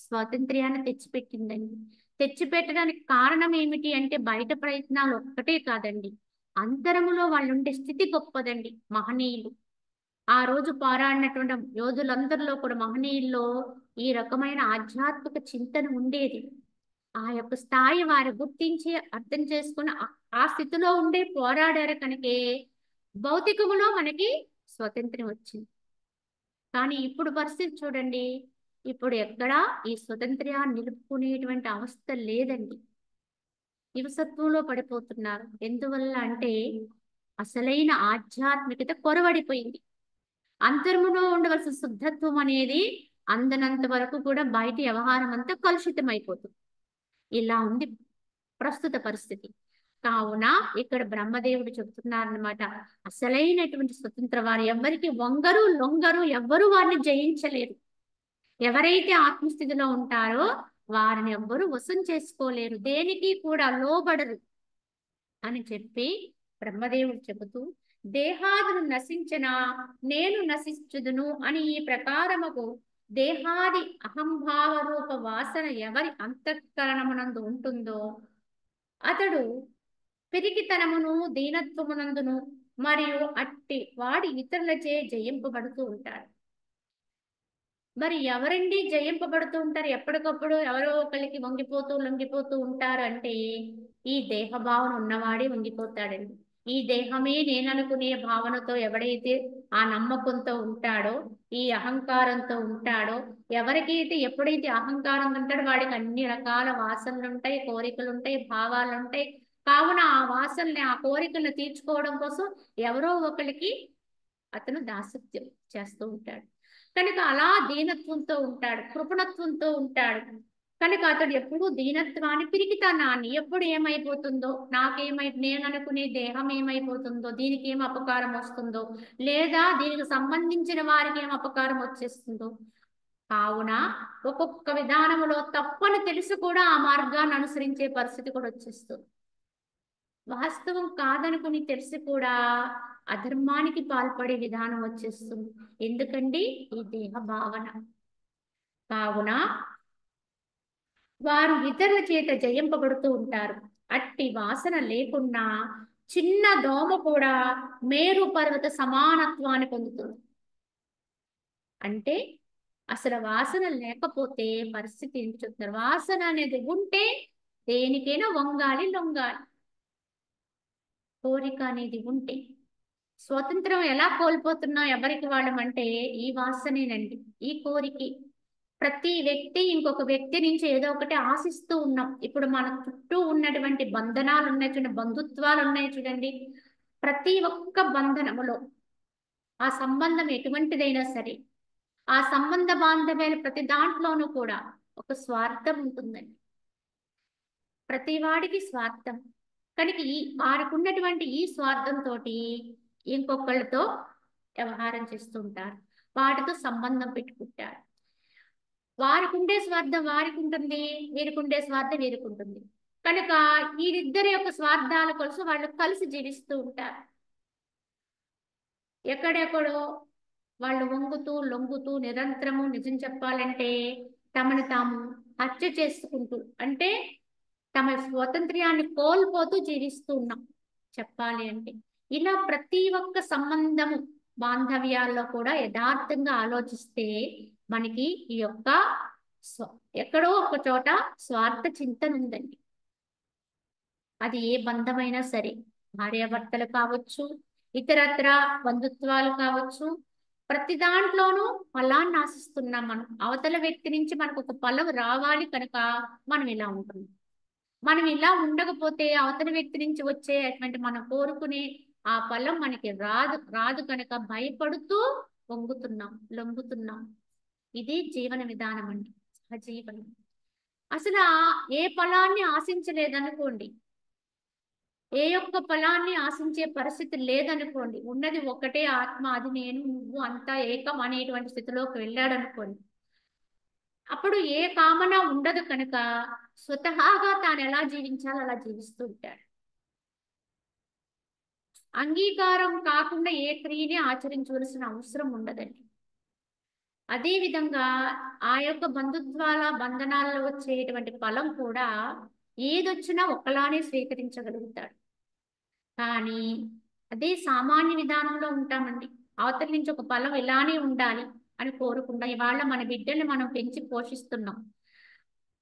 Speaker 1: స్వాతంత్ర్యాన్ని తెచ్చిపెట్టిందండి. తెచ్చిపెట్టడానికి కారణం ఏమిటి అంటే బయట ప్రయత్నాలు ఒక్కటే కాదండి, అంతరములో వాళ్ళు ఉండే స్థితి గొప్పదండి. మహనీయులు ఆ రోజు పోరాడినటువంటి యోధులందరిలో కూడా మహనీయుల్లో ఈ రకమైన ఆధ్యాత్మిక చింతన ఉండేది. ఆ యొక్క స్థాయి వారు గుర్తించి అర్థం చేసుకుని ఆ స్థితిలో ఉండే పోరాడారు కనుకే భౌతికములో మనకి స్వతంత్రం వచ్చింది. కానీ ఇప్పుడు పరిస్థితి చూడండి, ఇప్పుడు ఎక్కడా ఈ స్వతంత్రాన్ని నిలుపుకునేటువంటి అవస్థ లేదండి. యువసత్వంలో పడిపోతున్నారు. ఎందువల్ల అంటే అసలైన ఆధ్యాత్మికత కొరవడిపోయింది. అంతర్ములో ఉండవలసిన శుద్ధత్వం అనేది అందనంత వరకు కూడా బయట వ్యవహారం అంతా కలుషితం అయిపోతుంది. ఇలా ఉంది ప్రస్తుత పరిస్థితి. కావున ఇక్కడ బ్రహ్మదేవుడు చెప్తున్నారనమాట, అసలైనటువంటి స్వతంత్ర వారు ఎవరికి వంగరు లొంగరు, ఎవ్వరు వారిని జయించలేరు. ఎవరైతే ఆత్మస్థితిలో ఉంటారో వారిని ఎవ్వరూ వశం చేసుకోలేరు, దేనికి కూడా లోబడరు అని చెప్పి బ్రహ్మదేవుడు చెబుతూ దేహాదులు నశించిన నేను నశించుదును అని ఈ ప్రకారముకు దేహాది అహంభావ రూప వాసన ఎవరి అంతఃకరణమునందు ఉంటుందో అతడు పిరికితనమును దీనత్వమునందును మరియు అట్టి వాడి ఇతరులచే జయింపబడుతూ ఉంటాడు. మరి ఎవరండి జయింపబడుతూ ఉంటారు? ఎప్పటికప్పుడు ఎవరో ఒకరికి వంగిపోతూ లొంగిపోతూ ఉంటారు అంటే ఈ దేహ భావన ఉన్నవాడే వంగిపోతాడండి. ఈ దేహమే నేననుకునే భావనతో ఎవడైతే ఆ నమ్మకంతో ఉంటాడో, ఈ అహంకారంతో ఉంటాడో, ఎవరికైతే ఎప్పుడైతే అహంకారం ఉంటాడో వాడికి అన్ని రకాల వాసనలు ఉంటాయి, కోరికలు ఉంటాయి, భావాలు ఉంటాయి. కావున ఆ వాసనల్ని ఆ కోరికలను తీర్చుకోవడం కోసం ఎవరో ఒకరికి అతను దాసత్యం చేస్తూ ఉంటాడు. కనుక అలా దీనత్వంతో ఉంటాడు, కృపణత్వంతో ఉంటాడు. కనుక అతడు ఎప్పుడు దీనత్వాన్ని పిరికితనాన్ని ఎప్పుడు ఏమైపోతుందో, నేను అనుకునే దేహం ఏమైపోతుందో, దీనికి ఏం అపకారం వస్తుందో, లేదా దీనికి సంబంధించిన వారికి ఏం అపకారం వచ్చేస్తుందో, కావున ఒక్కొక్క విధానములో తప్పని తెలిసి కూడా ఆ మార్గాన్ని అనుసరించే పరిస్థితి కూడా వచ్చేస్తుంది. వాస్తవం కాదనుకుని తెలిసి కూడా అధర్మానికి పాల్పడే విధానం వచ్చేస్తుంది. ఎందుకండి? ఈ దేహ భావన. కావున వారు ఇతరుల చేత జయింపబడుతూ ఉంటారు. అట్టి వాసన లేకున్నా చిన్న దోమ కూడా మేరు పర్వత సమానత్వాన్ని పొందుతుంది. అంటే అసలు వాసన లేకపోతే పరిస్థితి ఏంటి చెప్తున్నారు? వాసన అనేది ఉంటే దేనికైనా వంగాలి లొంగాలి. కోరిక అనేది ఉంటే స్వతంత్రం ఎలా కోల్పోతున్నాం ఎవరికి వాళ్ళమంటే ఈ వాసనేనండి, ఈ కోరిక. ప్రతి వ్యక్తి ఇంకొక వ్యక్తి నుంచి ఏదో ఒకటి ఆశిస్తూ ఉన్నాం. ఇప్పుడు మన చుట్టూ ఉన్నటువంటి బంధనాలు ఉన్నాయి చూడండి, బంధుత్వాలు ఉన్నాయి చూడండి, ప్రతి ఒక్క బంధనములో ఆ సంబంధం ఎటువంటిదైనా సరే ఆ సంబంధ బాంధవ్యాల ప్రతి దాంట్లోనూ కూడా ఒక స్వార్థం ఉంటుందండి. ప్రతి వాడికి స్వార్థం. కనుక వారికి ఉన్నటువంటి ఈ స్వార్థంతో ఇంకొకళ్ళతో వ్యవహారం చేస్తుంటారు, వాటితో సంబంధం పెట్టుకుంటారు. వారికి ఉండే స్వార్థం వారికి ఉంటుంది, వీరికి ఉండే స్వార్థం వీరికి ఉంటుంది. కనుక వీరిద్దరి యొక్క స్వార్థాల కోసం వాళ్ళు కలిసి జీవిస్తూ ఉంటారు. ఎక్కడెక్కడో వాళ్ళు వంగుతూ లొంగుతూ నిరంతరము నిజం చెప్పాలంటే తమను తాము హత్య చేసుకుంటూ, అంటే తమ స్వాతంత్ర్యాన్ని కోల్పోతూ జీవిస్తూ ఉన్నాం చెప్పాలి అంటే. ఇలా ప్రతి ఒక్క సంబంధము బాంధవ్యాల్లో కూడా యథార్థంగా ఆలోచిస్తే మనకి ఈ యొక్క ఎక్కడో ఒక చోట స్వార్థ చింతన ఉందండి. అది ఏ బంధమైనా సరే, భార్యాభర్తలు కావచ్చు, ఇతరత్ర బంధుత్వాలు కావచ్చు, ప్రతి దాంట్లోనూ ఫలాన్ని ఆశిస్తున్నాం మనం. అవతల వ్యక్తి నుంచి మనకు ఒక ఫలం రావాలి కనుక మనం ఇలా ఉంటుంది. మనం ఇలా ఉండకపోతే అవతల వ్యక్తి నుంచి వచ్చేటువంటి మనం కోరుకునే ఆ ఫలం మనకి రాదు కనుక భయపడుతూ వంగుతున్నాం, లొంగుతున్నాం. ఇది జీవన విధానం అండి, సహజీవనం. అసలు ఏ ఫలాన్ని ఆశించలేదనుకోండి, ఏ యొక్క ఫలాన్ని ఆశించే పరిస్థితి లేదనుకోండి, ఉన్నది ఒకటే ఆత్మ, అది నేను నువ్వు అంతా ఏకం అనేటువంటి స్థితిలోకి వెళ్ళాడనుకోండి, అప్పుడు ఏ కామన ఉండదు కనుక స్వతహాగా తాను ఎలా జీవించాలో అలా జీవిస్తూ ఉంటాడు. అంగీకారం కాకుండా ఏ క్రియని ఆచరించవలసిన అవసరం ఉండదండి. అదే విధంగా ఆ యొక్క బంధుత్వాల బంధనాల్లో వచ్చేటువంటి ఫలం కూడా ఏదొచ్చినా ఒకలానే స్వీకరించగలుగుతాడు. కానీ అదే సామాన్య విధానంలో ఉంటామండి. అవతల నుంచి ఒక ఫలం ఇలానే ఉండాలి అని కోరుకుండా, ఇవాళ మన బిడ్డల్ని మనం పెంచి పోషిస్తున్నాం,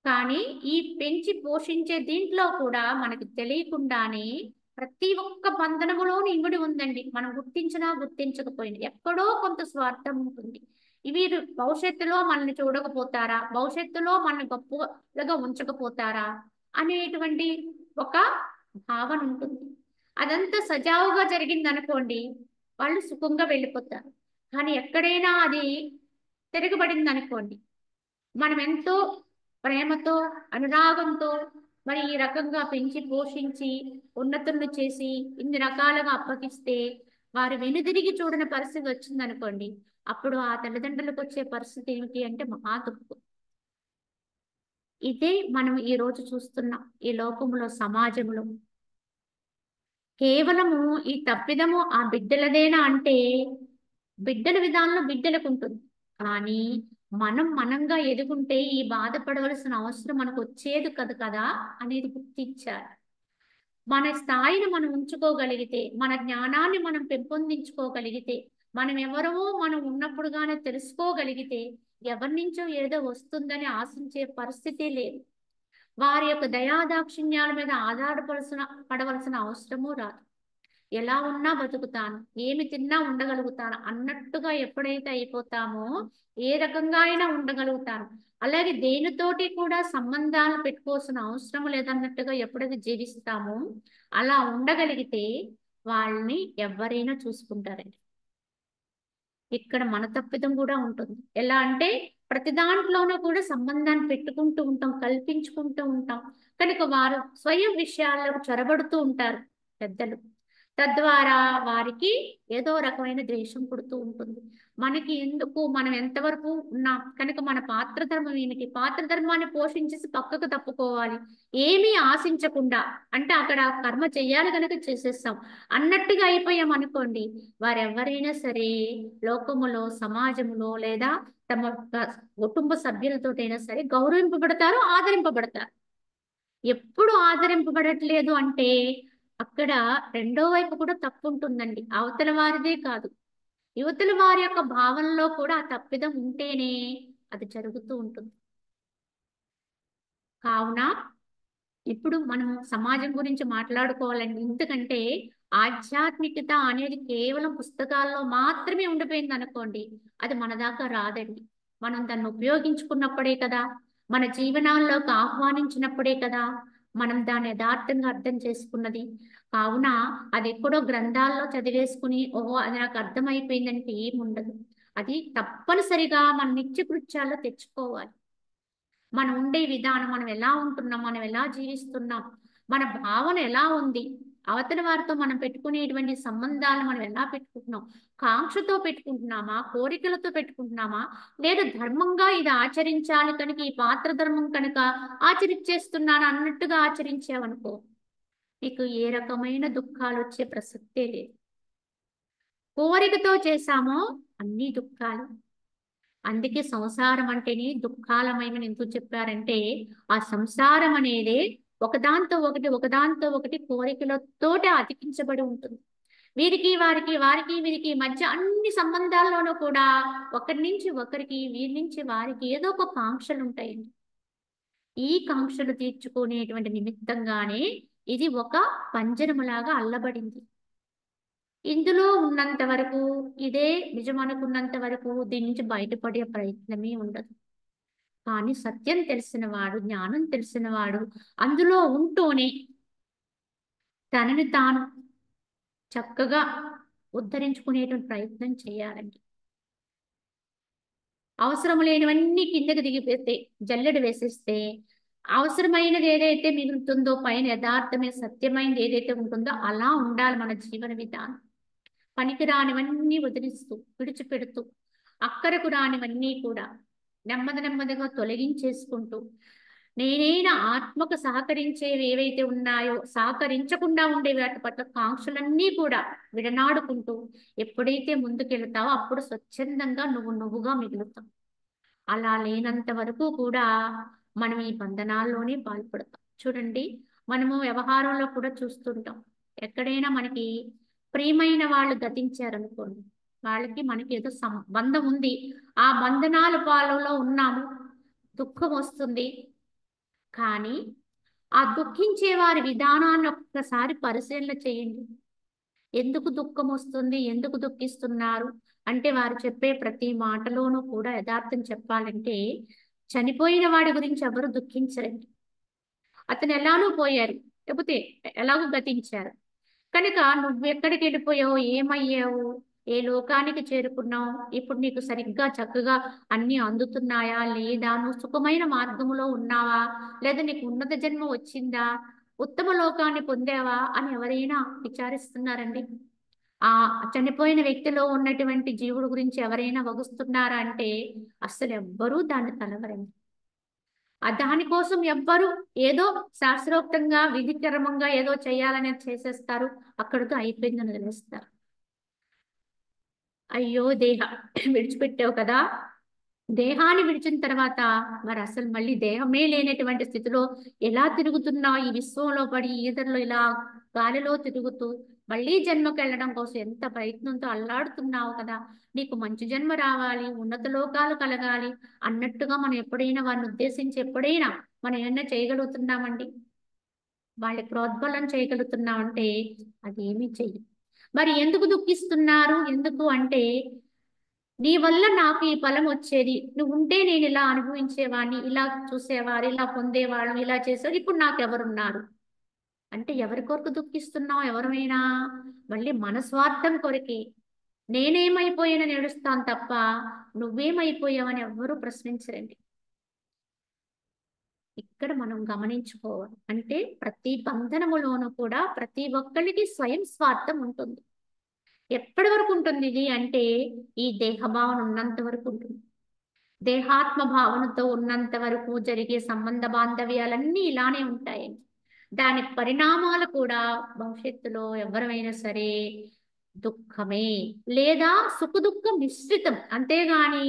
Speaker 1: కానీ ఈ పెంచి పోషించే దీంట్లో కూడా మనకి తెలియకుండానే ప్రతి ఒక్క బంధనములోని ఇమిడి ఉందండి. మనం గుర్తించినా గుర్తించకపోయినా ఎక్కడో కొంత స్వార్థం ఉంటుంది. వీరు భవిష్యత్తులో మనల్ని చూడకపోతారా, భవిష్యత్తులో మనల్ని గొప్పగా ఉంచకపోతారా అనేటువంటి ఒక భావన ఉంటుంది. అదంతా సజావుగా జరిగింది అనుకోండి, వాళ్ళు సుఖంగా వెళ్ళిపోతారు. కానీ ఎక్కడైనా అది తిరగబడింది అనుకోండి, మనం ఎంతో ప్రేమతో అనురాగంతో మరి ఈ రకంగా పెంచి పోషించి ఉన్నతులను చేసి ఇన్ని రకాలుగా అప్పగిస్తే వారు వెనుదిరిగి చూడని పరిస్థితి వచ్చిందనుకోండి, అప్పుడు ఆ తల్లిదండ్రులకు వచ్చే పరిస్థితి ఏమిటి అంటే మహా దుఃఖం. ఇదే మనం ఈ రోజు చూస్తున్నాం ఈ లోకంలో, సమాజంలో. కేవలము ఈ తప్పిదము ఆ బిడ్డలదేనా అంటే బిడ్డల విధానంలో బిడ్డలకు ఉంటుంది, కానీ మనంగా ఎదుగుంటే ఈ బాధపడవలసిన అవసరం మనకు వచ్చేది కదా అనేది గుర్తించారు. మన స్థాయిని మనం ఉంచుకోగలిగితే, మన జ్ఞానాన్ని మనం పెంపొందించుకోగలిగితే, మనం ఎవరో మనం ఉన్నప్పుడుగానే తెలుసుకోగలిగితే ఎవరి నుంచో ఏదో వస్తుందని ఆశించే పరిస్థితి లేదు. వారి యొక్క దయాదాక్షిణ్యాల మీద పడవలసిన అవసరమూ రాదు. ఎలా ఉన్నా బతుకుతాను, ఏమి తిన్నా ఉండగలుగుతాను అన్నట్టుగా ఎప్పుడైతే అయిపోతామో ఏ రకంగా అయినా ఉండగలుగుతాను. అలాగే దేనితోటి కూడా సంబంధాలు పెట్టుకోవాల్సిన అవసరం లేదన్నట్టుగా ఎప్పుడైతే జీవిస్తామో అలా ఉండగలిగితే వాళ్ళని ఎవరైనా చూసుకుంటారండి. ఇక్కడ మన తప్పిదం కూడా ఉంటుంది. ఎలా అంటే ప్రతి దాంట్లోనూ కూడా సంబంధాన్ని పెట్టుకుంటూ ఉంటాం, కల్పించుకుంటూ ఉంటాం కనుక వారు స్వయం విషయాల్లో చొరబడుతూ ఉంటారు పెద్దలు. తద్వారా వారికి ఏదో రకమైన ద్వేషం పుడుతూ ఉంటుంది. మనకి ఎందుకు, మనం ఎంతవరకు ఉన్నాం కనుక మన పాత్రధర్మం ఏమిటి, పాత్రధర్మాన్ని పోషించేసి పక్కకు తప్పుకోవాలి, ఏమీ ఆశించకుండా. అంటే అక్కడ కర్మ చెయ్యాలి కనుక చేసేస్తాం అన్నట్టుగా అయిపోయాం అనుకోండి, వారెవరైనా సరే లోకములో, సమాజంలో లేదా తమ కుటుంబ సభ్యులతోటైనా సరే గౌరవింపబడతారు, ఆదరింపబడతారు. ఎప్పుడు ఆదరింపబడట్లేదు అంటే అక్కడ రెండో వైపు కూడా తప్పు ఉంటుందండి. అవతల వారిదే కాదు, యువతల వారి యొక్క భావనలో కూడా ఆ తప్పిదం ఉంటేనే అది జరుగుతూ ఉంటుంది. కావున ఇప్పుడు మనం సమాజం గురించి మాట్లాడుకోవాలండి. ఎందుకంటే ఆధ్యాత్మికత అనేది కేవలం పుస్తకాల్లో మాత్రమే ఉండిపోయింది అనుకోండి, అది మన దాకా రాదండి. మనం దాన్ని ఉపయోగించుకున్నప్పుడే కదా, మన జీవనాల్లోకి ఆహ్వానించినప్పుడే కదా మనం దాన్ని యథార్థంగా అర్థం చేసుకున్నది. కావున అది ఎక్కడో గ్రంథాల్లో చదివేసుకుని ఓహో అది నాకు అర్థమైపోయిందంటే ఏముండదు. అది తప్పనిసరిగా మన నిత్య కృత్యాల్లో తెచ్చుకోవాలి. మనం ఉండే విధానం, మనం ఎలా ఉంటున్నాం, మనం ఎలా జీవిస్తున్నాం, మన భావన ఎలా ఉంది అవతల వారితో మనం పెట్టుకునేటువంటి సంబంధాలను మనం ఎలా పెట్టుకుంటున్నాం? కాంక్షతో పెట్టుకుంటున్నామా? కోరికలతో పెట్టుకుంటున్నామా? లేదా ధర్మంగా ఇది ఆచరించాలి కనుక ఈ పాత్ర ధర్మం కనుక ఆచరించేస్తున్నాను అన్నట్టుగా ఆచరించావనుకో, నీకు ఏ రకమైన దుఃఖాలు వచ్చే ప్రసక్తే లేదు. కోరికతో చేశామో అన్ని దుఃఖాలు. అందుకే సంసారం అంటేనే దుఃఖాలమయమని ఎందుకు చెప్పారంటే, ఆ సంసారం అనేది ఒకదాంతో ఒకటి ఒకదాంతో ఒకటి కోరికలతోటి అతికించబడి ఉంటుంది. వీరికి వారికి వారికి వీరికి మధ్య అన్ని సంబంధాల్లోనూ కూడా ఒకరి నుంచి ఒకరికి వీరి నుంచి వారికి ఏదో ఒక కాంక్షలు ఉంటాయండి. ఈ కాంక్షలు తీర్చుకునేటువంటి నిమిత్తంగానే ఇది ఒక పంజరములాగా అల్లబడింది. ఇందులో ఉన్నంత వరకు ఇదే నిజం అనుకున్నంత వరకు దీని నుంచి బయటపడే ప్రయత్నమే ఉండదు. కానీ సత్యం తెలిసినవాడు, జ్ఞానం తెలిసినవాడు అందులో ఉంటూనే తనని తాను చక్కగా ఉద్ధరించుకునేటువంటి ప్రయత్నం చేయాలండి. అవసరం లేనివన్నీ కిందకి దిగిపోతే జల్లెడ వేసేస్తే అవసరమైనది ఏదైతే మిగులుతుందో, పైన యథార్థమైన సత్యమైనది ఏదైతే ఉంటుందో అలా ఉండాలి మన జీవన విధానం. పనికి రానివన్నీ వదిలిస్తూ విడిచిపెడుతూ అక్కరకు రానివన్నీ కూడా నెమ్మది నెమ్మదిగా తొలగించేసుకుంటూ నేనైనా ఆత్మకు సహకరించేవి ఏవైతే ఉన్నాయో సహకరించకుండా ఉండే వాటి పట్ల కాంక్షలన్నీ కూడా విడనాడుకుంటూ ఎప్పుడైతే ముందుకెళ్తావో అప్పుడు స్వచ్ఛందంగా నువ్వుగా మిగులుతావు. అలా లేనంత వరకు కూడా మనం ఈ బంధనాల్లోనే పాల్పడతాం. చూడండి, మనము వ్యవహారంలో కూడా చూస్తుంటాం. ఎక్కడైనా మనకి ప్రియమైన వాళ్ళు గతించారనుకోండి, వాళ్ళకి మనకి ఏదో సంబంధం ఉంది, ఆ బంధనాల పాలలో ఉన్నాము, దుఃఖం వస్తుంది. కానీ ఆ దుఃఖించే వారి విధానాన్ని ఒక్కసారి పరిశీలన చేయండి. ఎందుకు దుఃఖం వస్తుంది, ఎందుకు దుఃఖిస్తున్నారు అంటే వారు చెప్పే ప్రతి మాటలోనూ కూడా యథార్థం చెప్పాలంటే చనిపోయిన వాడి గురించి ఎవరు దుఃఖించరండి. అతను ఎలానూ పోయారు, లేకపోతే ఎలాగో గతించారు కనుక నువ్వెక్కడికి వెళ్ళిపోయావు, ఏమయ్యావు, ఏ లోకానికి చేరుకున్నావు, ఇప్పుడు నీకు సరిగ్గా చక్కగా అన్ని అందుతున్నాయా లేదా, నువ్వు సుఖమైన మార్గంలో ఉన్నావా లేదా నీకు ఉన్నత జన్మ వచ్చిందా, ఉత్తమ లోకాన్ని పొందావా అని ఎవరైనా విచారిస్తున్నారండి? ఆ చనిపోయిన వ్యక్తిలో ఉన్నటువంటి జీవుడు గురించి ఎవరైనా వగుస్తున్నారా అంటే అస్సలు ఎవ్వరూ దాన్ని తలవరండి. దానికోసం ఎవ్వరు ఏదో శాస్త్రోక్తంగా విధిక్రమంగా ఏదో చేయాలనేది చేసేస్తారు, అక్కడితో అయిపోయిందని వదిలేస్తారు. అయ్యో దేహ విడిచిపెట్టావు కదా, దేహాన్ని విడిచిన తర్వాత మరి అసలు మళ్ళీ దేహమే లేనటువంటి స్థితిలో ఎలా తిరుగుతున్నావు ఈ విశ్వంలో పడి ఈదర్లో ఇలా గాలిలో తిరుగుతూ మళ్ళీ జన్మకు వెళ్ళడం కోసం ఎంత ప్రయత్నంతో అల్లాడుతున్నావు కదా, నీకు మంచి జన్మ రావాలి, ఉన్నత లోకాలు కలగాలి అన్నట్టుగా మనం ఎప్పుడైనా వారిని ఉద్దేశించి ఎప్పుడైనా మనం ఏమైనా చేయగలుగుతున్నామండి? వాళ్ళ ప్రోద్బలం చేయగలుగుతున్నామంటే అది ఏమీ చెయ్యి. మరి ఎందుకు దుఃఖిస్తున్నారు? ఎందుకు అంటే నీ వల్ల నాకు ఈ ఫలం వచ్చేది, నువ్వు ఉంటే నేను ఇలా అనుభవించేవాడిని, ఇలా చూసేవారు, ఇలా పొందేవాళ్ళం, ఇలా చేసేవారు, ఇప్పుడు నాకు ఎవరున్నారు అంటే ఎవరి కొరకు దుఃఖిస్తున్నావు? ఎవరైనా మళ్ళీ మన స్వార్థం కొరకే. నేనేమైపోయానని ఏడుస్తాను తప్ప నువ్వేమైపోయావని ఎవ్వరూ ప్రశ్నించరండి. ఇక్కడ మనం గమనించుకోవాలి. అంటే ప్రతి బంధనములోనూ కూడా ప్రతి ఒక్కరికి స్వయం స్వార్థం ఉంటుంది. ఎప్పటి వరకు ఉంటుంది ఇది అంటే ఈ దేహ భావన ఉన్నంత వరకు ఉంటుంది. దేహాత్మ భావనతో ఉన్నంత వరకు జరిగే సంబంధ బాంధవ్యాలన్నీ ఇలానే ఉంటాయి. దాని పరిణామాలు కూడా భవిష్యత్తులో ఎవరైనా సరే దుఃఖమే లేదా సుఖ దుఃఖం మిశ్రితం, అంతేగాని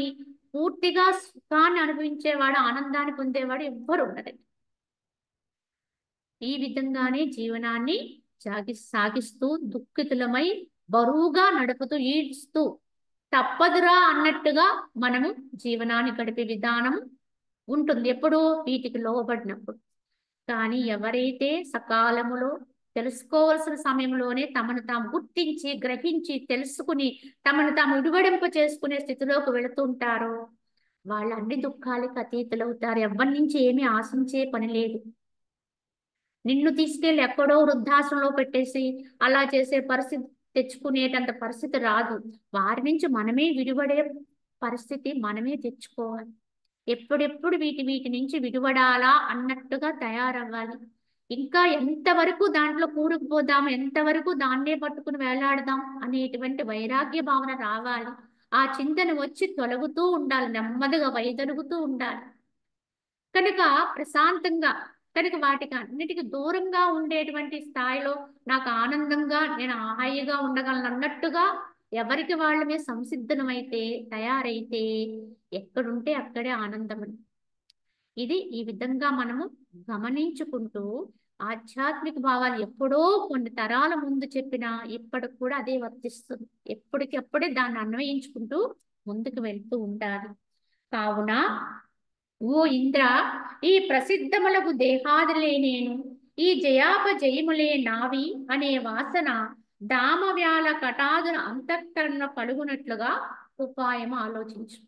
Speaker 1: పూర్తిగా సుఖాన్ని అనుభవించేవాడు ఆనందాన్ని పొందేవాడు ఎవ్వరు ఉండరు. ఈ విధంగానే జీవనాన్ని సాగిస్తూ దుఃఖితులమై బరువుగా నడుపుతూ ఈడ్స్తూ తప్పదురా అన్నట్టుగా మనము జీవనాన్ని గడిపే విధానం ఉంటుంది ఎప్పుడు వీటికి లోబడినప్పుడు. కానీ ఎవరైతే సకాలములో తెలుసుకోవాల్సిన సమయంలోనే తమను తాము గుర్తించి గ్రహించి తెలుసుకుని తమను తాము విడివడింప చేసుకునే స్థితిలోకి వెళుతుంటారో వాళ్ళు అన్ని దుఃఖాలకు అతీతులవుతారు. ఎవరి నుంచి ఏమీ ఆశించే పని లేదు. నిన్ను తీసుకెళ్ళి ఎక్కడో వృద్ధాశ్రమంలో పెట్టేసి అలా చేసే పరిస్థితి తెచ్చుకునేటంత పరిస్థితి రాదు. వారి నుంచి మనమే విడిపడే పరిస్థితి మనమే తెచ్చుకోవాలి. ఎప్పుడెప్పుడు వీటి నుంచి విడిపడాలా అన్నట్టుగా తయారవ్వాలి. ఇంకా ఎంతవరకు దాంట్లో కూరుకుపోదాం, ఎంతవరకు దాన్నే పట్టుకుని వేలాడదాం అనేటువంటి వైరాగ్య భావన రావాలి. ఆ చింతన వచ్చి తొలగుతూ ఉండాలి, నెమ్మదిగా వైదొలుగుతూ ఉండాలి. కనుక ప్రశాంతంగా, కనుక వాటికి అన్నిటికీ దూరంగా ఉండేటువంటి స్థాయిలో నాకు ఆనందంగా నేను హాయిగా ఉండగలను అన్నట్టుగా ఎవరికి వాళ్ళమే సంసిద్ధమైతే, తయారైతే ఎక్కడుంటే అక్కడే ఆనందం. ఇది ఈ విధంగా మనము గమనించుకుంటూ ఆధ్యాత్మిక భావాలు ఎప్పుడో కొన్ని తరాల ముందు చెప్పినా ఇప్పటికి కూడా అదే వర్తిస్తుంది. ఎప్పటికప్పుడే దాన్ని అన్వయించుకుంటూ ముందుకు వెళ్తూ ఉండాలి. కావున ఓ ఇంద్ర, ఈ ప్రసిద్ధములకు దేహాదిలే నేను, ఈ జయాపజయములే నావి అనే వాసన దామవ్యాల కటాదుల అంతఃకరణ కలుగునట్లుగా ఉపాయం ఆలోచించు.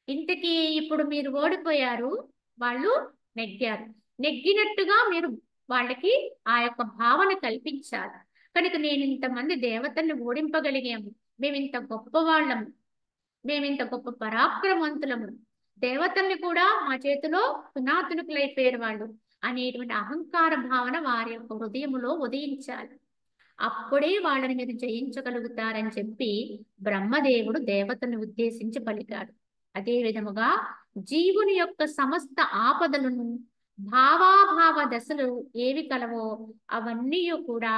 Speaker 1: ఇంతకీ ఇప్పుడు మీరు ఓడిపోయారు, వాళ్ళు నెగ్గారు. నెగ్గినట్టుగా మీరు వాళ్ళకి ఆ యొక్క భావన కల్పించాలి. కనుక నేను ఇంతమంది దేవతల్ని ఓడింపగలిగాము, మేమింత గొప్పవాళ్ళము, మేమింత గొప్ప పరాక్రమవంతులము, దేవతల్ని కూడా మా చేతిలో పునాతునుకులైపోయారు వాళ్ళు అనేటువంటి అహంకార భావన వారి యొక్క హృదయములో ఉదయించాలి. అప్పుడే వాళ్ళని మీరు జయించగలుగుతారని చెప్పి బ్రహ్మదేవుడు దేవతను ఉద్దేశించి పలికాడు. అదే విధముగా జీవుని యొక్క సమస్త ఆపదలను, భావాభావ దశలు ఏవి కలవో అవన్నీ కూడా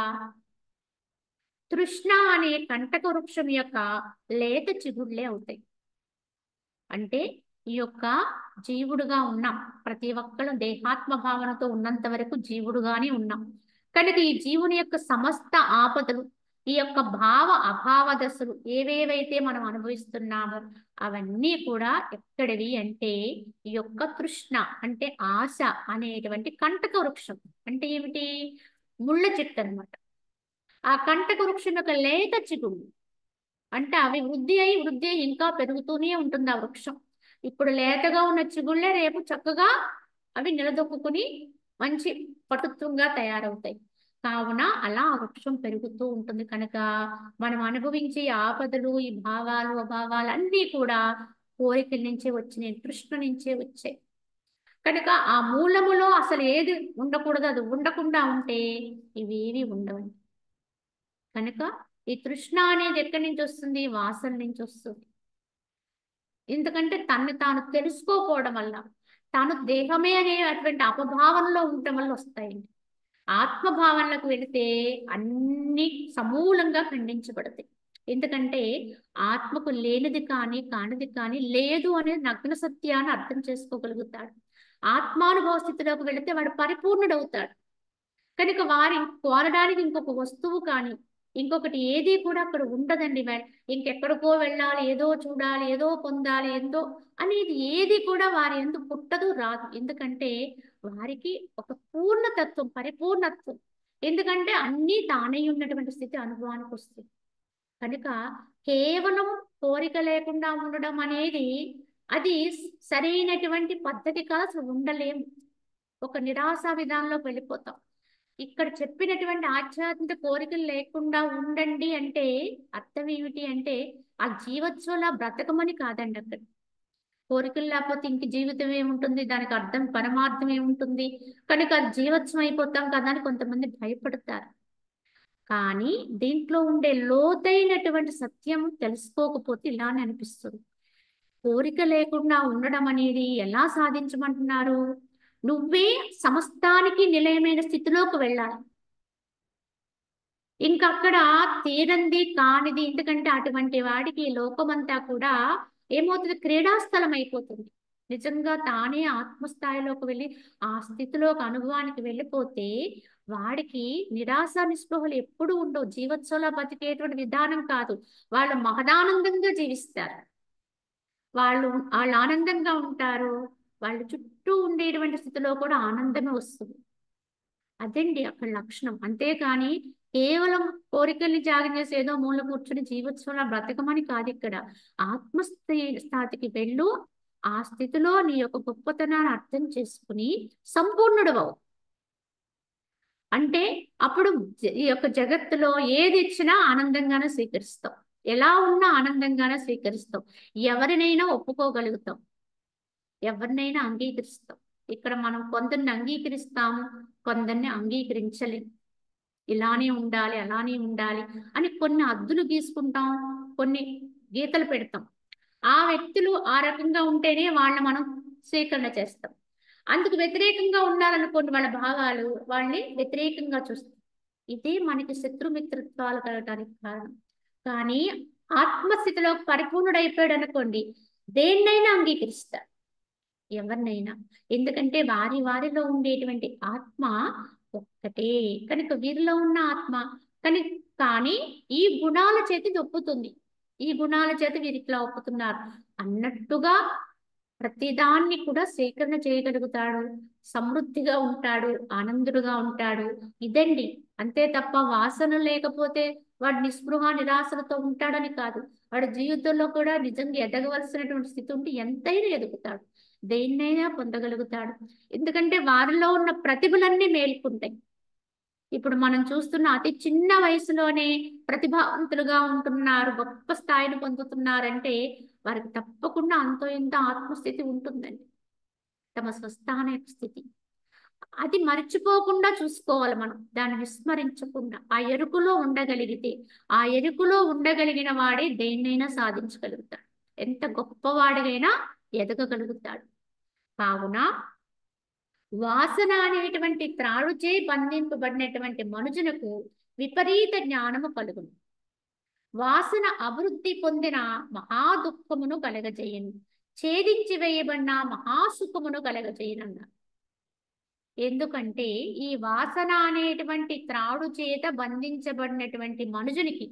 Speaker 1: తృష్ణ అనే కంటక వృక్షం యొక్క లేత చిగుళ్ళే అవుతాయి. అంటే ఈ యొక్క జీవుడుగా ఉన్నాం, ప్రతి ఒక్కరు దేహాత్మ భావనతో ఉన్నంత వరకు జీవుడుగానే ఉన్నాం. కనుక ఈ జీవుని యొక్క సమస్త ఆపదలు, ఈ యొక్క భావ అభావ దశలు ఏవేవైతే మనం అనుభవిస్తున్నామో అవన్నీ కూడా ఎక్కడివి అంటే ఈ యొక్క తృష్ణ అంటే ఆశ అనేటువంటి కంటక వృక్షం. అంటే ఏమిటి? ముళ్ళ చెట్టు అనమాట. ఆ కంటక వృక్షం యొక్క లేత చిగుళ్ళు అంటే అవి వృద్ధి అయి ఇంకా పెరుగుతూనే ఉంటుంది ఆ వృక్షం. ఇప్పుడు లేతగా ఉన్న చిగుళ్ళే రేపు చక్కగా అవి నిలదొక్కుని మంచి పటుత్వంగా తయారవుతాయి. కావున అలా ఆ వృక్షం పెరుగుతూ ఉంటుంది. కనుక మనం అనుభవించే ఆపదలు, ఈ భావాలు అభావాలు అన్నీ కూడా కోరికల నుంచే వచ్చినాయి, తృష్ణ నుంచే వచ్చాయి. కనుక ఆ మూలములో అసలు ఏది ఉండకూడదు, అది ఉండకుండా ఉంటే ఇవేవి ఉండవండి. కనుక ఈ తృష్ణ అనేది ఎక్కడి నుంచి వస్తుంది? వాసన నుంచి వస్తుంది. ఎందుకంటే తను తాను తెలుసుకోకపోవడం వల్ల, తాను దేహమే అనే అటువంటి అపభావనలో ఉండటం వల్ల వస్తాయండి. ఆత్మభావనలకు వెళితే అన్ని సమూలంగా ఖండించబడతాయి. ఎందుకంటే ఆత్మకు లేనిది కానీ కానిది కానీ లేదు అనేది నగ్న సత్యాన్ని అర్థం చేసుకోగలుగుతాడు. ఆత్మానుభవ స్థితిలోకి వెళితే వాడు పరిపూర్ణుడవుతాడు. కనుక వారి కోరడానికి ఇంకొక వస్తువు కానీ ఇంకొకటి ఏది కూడా అక్కడ ఉండదండి. ఇంకెక్కడికో వెళ్ళాలి, ఏదో చూడాలి, ఏదో పొందాలి, ఏదో అనేది ఏది కూడా వారి ఎందుకు పుట్టదు, రాదు. ఎందుకంటే వారికి ఒక పూర్ణతత్వం, పరిపూర్ణత్వం. ఎందుకంటే అన్నీ తానై ఉన్నటువంటి స్థితి అనుభవానికి వస్తుంది. కనుక కేవలం కోరిక లేకుండా ఉండడం అనేది అది సరైనటువంటి పద్ధతి కాదు. అసలు ఉండలేము, ఒక నిరాశ విధానంలోకి వెళ్ళిపోతాం. ఇక్కడ చెప్పినటువంటి ఆధ్యాత్మిక కోరికలు లేకుండా ఉండండి అంటే అర్థం ఏమిటి అంటే ఆ జీవోత్సవంలా బ్రతకమని కాదండి. అక్కడ కోరికలు లేకపోతే ఇంక జీవితం ఏముంటుంది, దానికి అర్థం పరమార్థం ఏముంటుంది, కనుక అది జీవోత్సవం అయిపోతాం కదా అని కొంతమంది భయపడతారు. కానీ దీంట్లో ఉండే లోతైనటువంటి సత్యం తెలుసుకోకపోతే ఇలానే అనిపిస్తుంది. కోరిక లేకుండా ఉండడం అనేది ఎలా సాధించమంటున్నారు? నువ్వే సమస్తానికి నిలయమైన స్థితిలోకి వెళ్ళాలి. ఇంకక్కడ తీరంది కానిది, ఎందుకంటే అటువంటి వాడికి లోకమంతా కూడా ఏమవుతుంది? క్రీడాస్థలం అయిపోతుంది. నిజంగా తానే ఆత్మస్థాయిలోకి వెళ్ళి ఆ స్థితిలోకి అనుభవానికి వెళ్ళిపోతే వాడికి నిరాశ నిస్పృహలు ఎప్పుడు ఉండవు. జీవోత్సవంలో బతికేటువంటి విధానం కాదు, వాళ్ళు మహదానందంగా జీవిస్తారు. వాళ్ళు ఆనందంగా ఉంటారు. వాళ్ళు చుట్టూ ఉండేటువంటి స్థితిలో కూడా ఆనందమే వస్తుంది. అదండి అక్కడ లక్షణం. అంతేకాని కేవలం కోరికల్ని త్యాగం చేసి ఏదో మూల కూర్చుని జీవోత్సవంలో బ్రతకమని కాదు. ఇక్కడ స్థాతికి వెళ్ళు, ఆ స్థితిలో నీ యొక్క గొప్పతనాన్ని అర్థం చేసుకుని సంపూర్ణుడవవు. అంటే అప్పుడు ఈ యొక్క జగత్తులో ఏది ఇచ్చినా ఆనందంగానే స్వీకరిస్తాం, ఎలా ఉన్నా ఆనందంగానే స్వీకరిస్తాం, ఎవరినైనా ఒప్పుకోగలుగుతాం, ఎవరినైనా అంగీకరిస్తాం. ఇక్కడ మనం కొందరిని అంగీకరిస్తాము, కొందరిని అంగీకరించలేం. ఇలానే ఉండాలి, అలానే ఉండాలి అని కొన్ని హద్దులు గీసుకుంటాం, కొన్ని గీతలు పెడతాం. ఆ వ్యక్తులు ఆ రకంగా ఉంటేనే వాళ్ళని మనం స్వీకరణ చేస్తాం. అందుకు వ్యతిరేకంగా ఉండాలనుకోండి వాళ్ళ భావాలు, వాళ్ళని వ్యతిరేకంగా చూస్తాం. ఇదే మనకి శత్రుమిత్రత్వాలు కలగడానికి కారణం. కానీ ఆత్మస్థితిలో పరిపూర్ణుడైపోయాడు అనుకోండి, దేన్నైనా అంగీకరిస్తారు, ఎవరినైనా. ఎందుకంటే వారి వారిలో ఉండేటువంటి ఆత్మ ఒక్కటే కనుక, వీరిలో ఉన్న ఆత్మ కానీ ఈ గుణాల చేత ఇది ఒప్పుతుంది, ఈ గుణాల చేత వీరు ఇట్లా ఒప్పుతున్నారు అన్నట్టుగా ప్రతిదాన్ని కూడా సేకరణ చేయగలుగుతాడు, సమృద్ధిగా ఉంటాడు, ఆనందుడుగా ఉంటాడు. ఇదండి. అంతే తప్ప వాసన లేకపోతే వాడు నిస్పృహ నిరాశలతో ఉంటాడని కాదు. వాడి జీవితంలో కూడా నిజంగా ఎదగవలసినటువంటి స్థితి ఉంటే ఎంతైనా ఎదుగుతాడు, దేన్నైనా పొందగలుగుతాడు. ఎందుకంటే వారిలో ఉన్న ప్రతిభలన్నీ మేల్కుంటాయి. ఇప్పుడు మనం చూస్తున్న అతి చిన్న వయసులోనే ప్రతిభావంతులుగా ఉంటున్నారు, గొప్ప స్థాయిని పొందుతున్నారంటే వారికి తప్పకుండా అంతో ఇంత ఆత్మస్థితి ఉంటుందండి, తమ స్వస్థాన స్థితి. అది మర్చిపోకుండా చూసుకోవాలి మనం, దాన్ని విస్మరించకుండా ఆ ఎరుకులో ఉండగలిగితే, ఆ ఎరుకులో ఉండగలిగిన వాడే దేన్నైనా సాధించగలుగుతాడు, ఎంత గొప్పవాడిగైనా ఎదగగలుగుతాడు. కావున వాసన అనేటువంటి త్రాడుచే బంధింపబడినటువంటి మనుజులకు విపరీత జ్ఞానము కలుగును. వాసన అభివృద్ధి పొందిన మహా దుఃఖమును కలగజేయను, ఛేదించి వేయబడిన మహాసుఖమును కలగజేయనన్నారు. ఎందుకంటే ఈ వాసన అనేటువంటి త్రాడు చేత బంధించబడినటువంటి మనుజునికి,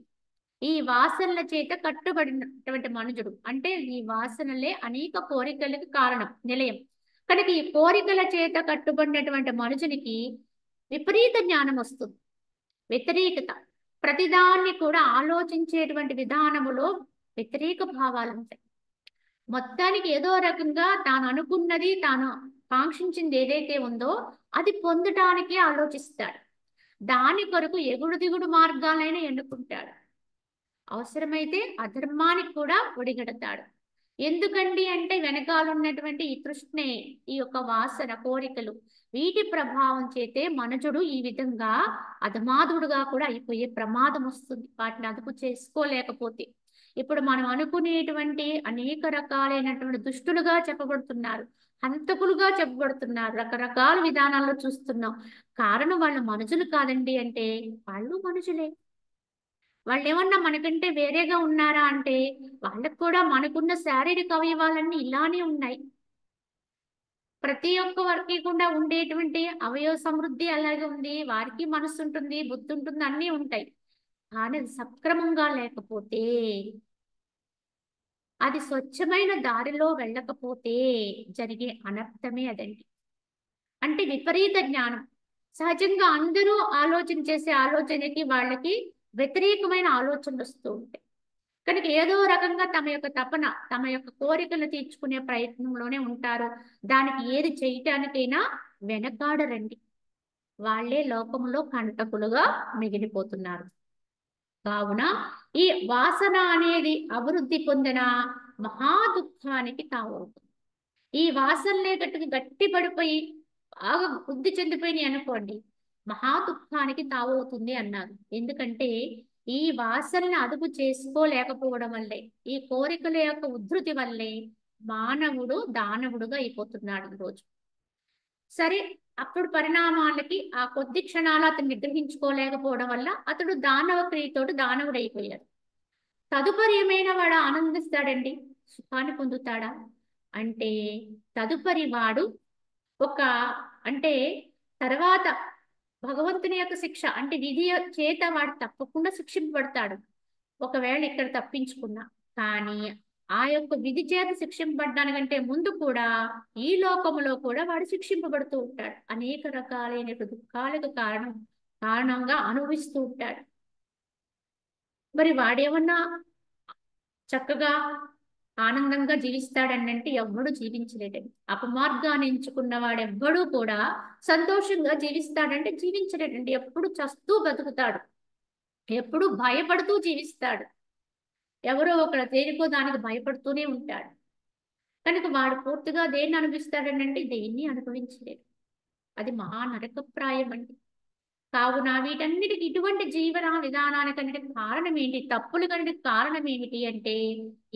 Speaker 1: ఈ వాసనల చేత కట్టుబడినటువంటి మనుజుడు అంటే ఈ వాసనలే అనేక కోరికలకు కారణం, నిలయం. కనుక ఈ కోరికల చేత కట్టుబడినటువంటి మనుషునికి విపరీత జ్ఞానం వస్తుంది, వ్యతిరేకత. ప్రతిదాన్ని కూడా ఆలోచించేటువంటి విధానములో వ్యతిరేక భావాలు ఉంటాయి. మొత్తానికి ఏదో రకంగా తాను అనుకున్నది, తాను కాంక్షించింది ఏదైతే ఉందో అది పొందటానికి ఆలోచిస్తాడు. దాని కొరకు ఎగుడు దిగుడు మార్గాలైనా ఎన్నుకుంటాడు. అవసరమైతే అధర్మానికి కూడా ఒడిగడతాడు. ఎందుకండి అంటే వెనకాలన్నటువంటి ఈ తృష్ణే, ఈ యొక్క వాసన కోరికలు, వీటి ప్రభావం చేతే మనుజుడు ఈ విధంగా అధమాధుడుగా కూడా అయిపోయే ప్రమాదం వస్తుంది, వాటిని అదుపు చేసుకోలేకపోతే. ఇప్పుడు మనం అనుకునేటువంటి అనేక రకాలైనటువంటి దుష్టులుగా చెప్పబడుతున్నారు, హంతకులుగా చెప్పబడుతున్నారు, రకరకాల విధానాల్లో చూస్తున్నాం. కారణం వాళ్ళు మనుషులు కాదండి అంటే వాళ్ళు మనుషులే. వాళ్ళు ఏమన్నా మనకంటే వేరేగా ఉన్నారా అంటే వాళ్ళకు కూడా మనకున్న శారీరక అవయవాలన్నీ ఇలానే ఉన్నాయి. ప్రతి ఒక్క వారికి కూడా ఉండేటువంటి అవయవ సమృద్ధి అలాగే ఉంది, వారికి మనసు ఉంటుంది, బుద్ధి ఉంటుంది, అన్నీ ఉంటాయి. కానీ అది సక్రమంగా లేకపోతే, అది స్వచ్ఛమైన దారిలో వెళ్ళకపోతే జరిగే అనర్థమే అదండి. అంటే విపరీత జ్ఞానం. సహజంగా అందరూ ఆలోచన చేసే ఆలోచనకి వాళ్ళకి వ్యతిరేకమైన ఆలోచనలు వస్తూ ఉంటాయి. కనుక ఏదో రకంగా తమ యొక్క తపన, తమ యొక్క కోరికలు తీర్చుకునే ప్రయత్నంలోనే ఉంటారు. దానికి ఏది చేయటానికైనా వెనకాడరండి. వాళ్ళే లోకంలో కంటకులుగా మిగిలిపోతున్నారు. కావున ఈ వాసన అనేది అభివృద్ధి పొందిన మహా దుఃఖానికి తావవుతుంది. ఈ వాసనలే గట్టి పడిపోయి బాగా వృద్ధి చెందిపోయినాయి అనుకోండి, మహా దుఃఖానికి తావవుతుంది అన్నారు. ఎందుకంటే ఈ వాసనని అదుపు చేసుకోలేకపోవడం వల్లే, ఈ కోరికల యొక్క ఉద్ధృతి వల్లే మానవుడు దానవుడుగా అయిపోతున్నాడు ఈరోజు. సరే, అప్పుడు పరిణామాలకి ఆ కొద్ది క్షణాలు అతను నిగ్రహించుకోలేకపోవడం వల్ల అతడు దానవ క్రియతోటి దానవుడు అయిపోయాడు. తదుపరి ఏమైనా వాడు ఆనందిస్తాడండి, సుఖాన్ని పొందుతాడా అంటే తదుపరి వాడు ఒక అంటే తర్వాత భగవంతుని యొక్క శిక్ష అంటే విధి చేత వాడు తప్పకుండా శిక్షింపబడతాడు, ఒకవేళ ఇక్కడ తప్పించుకున్నా. కానీ ఆ యొక్క విధి చేత శిక్షింపబడడానికంటే ముందు కూడా ఈ లోకములో కూడా వాడు శిక్షింపబడుతూ ఉంటాడు, అనేక రకాలైన దుఃఖాలకు కారణంగా అనుభవిస్తూ ఉంటాడు. మరి వాడేమన్నా చక్కగా ఆనందంగా జీవిస్తాడనంటే ఎవ్వడు జీవించలేడండి. అపమార్గాన్ని ఎంచుకున్న వాడెవ్వడూ కూడా సంతోషంగా జీవిస్తాడంటే జీవించలేడండి. ఎప్పుడు చస్తూ బతుకుతాడు, ఎప్పుడు భయపడుతూ జీవిస్తాడు, ఎవరో ఒకరు దేనికో దానికి భయపడుతూనే ఉంటాడు. కనుక వాడు పూర్తిగా దేన్ని అనుభవిస్తాడనంటే దేన్ని అనుభవించలేడు. అది మహా నరకప్రాయం అండి. కావున వీటన్నిటికి ఇటువంటి జీవన విధానానికన్నిటి కారణం ఏంటి, తప్పులు కన్నిటి కారణం ఏమిటి అంటే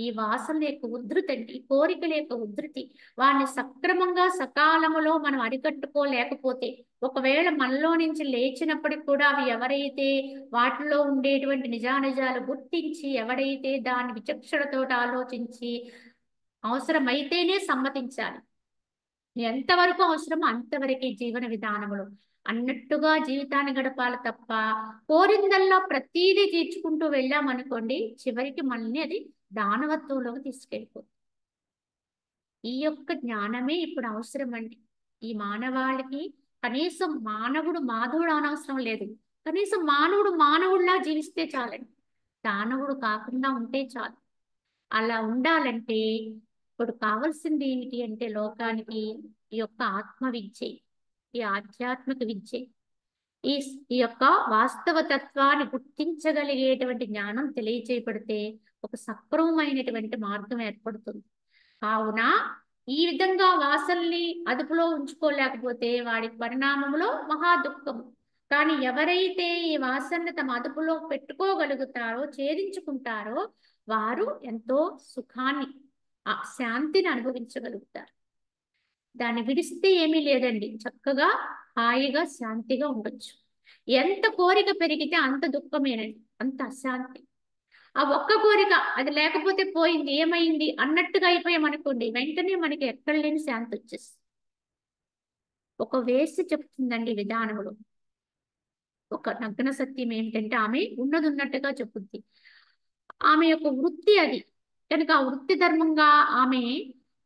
Speaker 1: ఈ వాసనల యొక్క ఉధృతి అండి, ఈ కోరికల యొక్క ఉధృతి. వాడిని సక్రమంగా సకాలములో మనం అరికట్టుకోలేకపోతే, ఒకవేళ మనలో నుంచి లేచినప్పటికి కూడా అవి ఎవరైతే వాటిలో ఉండేటువంటి నిజానిజాలు గుర్తించి, ఎవరైతే దాన్ని విచక్షణతో ఆలోచించి అవసరమైతేనే సమ్మతించాలి. ఎంతవరకు అవసరమో అంతవరకే జీవన విధానములు అన్నట్టుగా జీవితాన్ని గడపాలి తప్ప, కోరిందల్లా ప్రతీదీ తీర్చుకుంటూ వెళ్ళామనుకోండి, చివరికి మనల్ని అది దానవత్వంలోకి తీసుకెళ్ళిపోతుంది. ఈ యొక్క జ్ఞానమే ఇప్పుడు అవసరం అండి. ఈ మానవాళికి కనీసం మానవుడు మాధవుడు అనవసరం లేదు. కనీసం మానవుడు మానవుడిలా జీవిస్తే చాలండి. దానవుడు కాకుండా ఉంటే చాలు. అలా ఉండాలంటే ఇప్పుడు కావాల్సింది ఏమిటి అంటే లోకానికి ఈ యొక్క ఆత్మ విద్య, ఈ ఆధ్యాత్మిక విద్య, ఈ ఈ యొక్క వాస్తవ తత్వాన్ని గుర్తించగలిగేటువంటి జ్ఞానం తెలియచేయబడితే ఒక సక్రమమైనటువంటి మార్గం ఏర్పడుతుంది. కావున ఈ విధంగా వాసనల్ని అదుపులో ఉంచుకోలేకపోతే వాడి పరిణామంలో మహా దుఃఖము. కానీ ఎవరైతే ఈ వాసనని తమ అదుపులో పెట్టుకోగలుగుతారో, ఛేదించుకుంటారో వారు ఎంతో సుఖాన్ని, ఆ శాంతిని అనుభవించగలుగుతారు. దాన్ని విడిస్తే ఏమీ లేదండి, చక్కగా హాయిగా శాంతిగా ఉండొచ్చు. ఎంత కోరిక పెరిగితే అంత దుఃఖమేనండి, అంత అశాంతి. ఆ ఒక్క కోరిక అది లేకపోతే పోయింది, ఏమైంది అన్నట్టుగా అయిపోయామనుకోండి, వెంటనే మనకి ఎక్కడ లేని శాంతి వచ్చేస్తుంది. ఒక వేసి చెప్తుందండి విధానములు, ఒక నగ్న సత్యం ఏమిటంటే ఆమె ఉన్నది ఉన్నట్టుగా చెప్పుద్ది. ఆమె యొక్క వృత్తి అది కనుక, ఆ వృత్తి ధర్మంగా ఆమె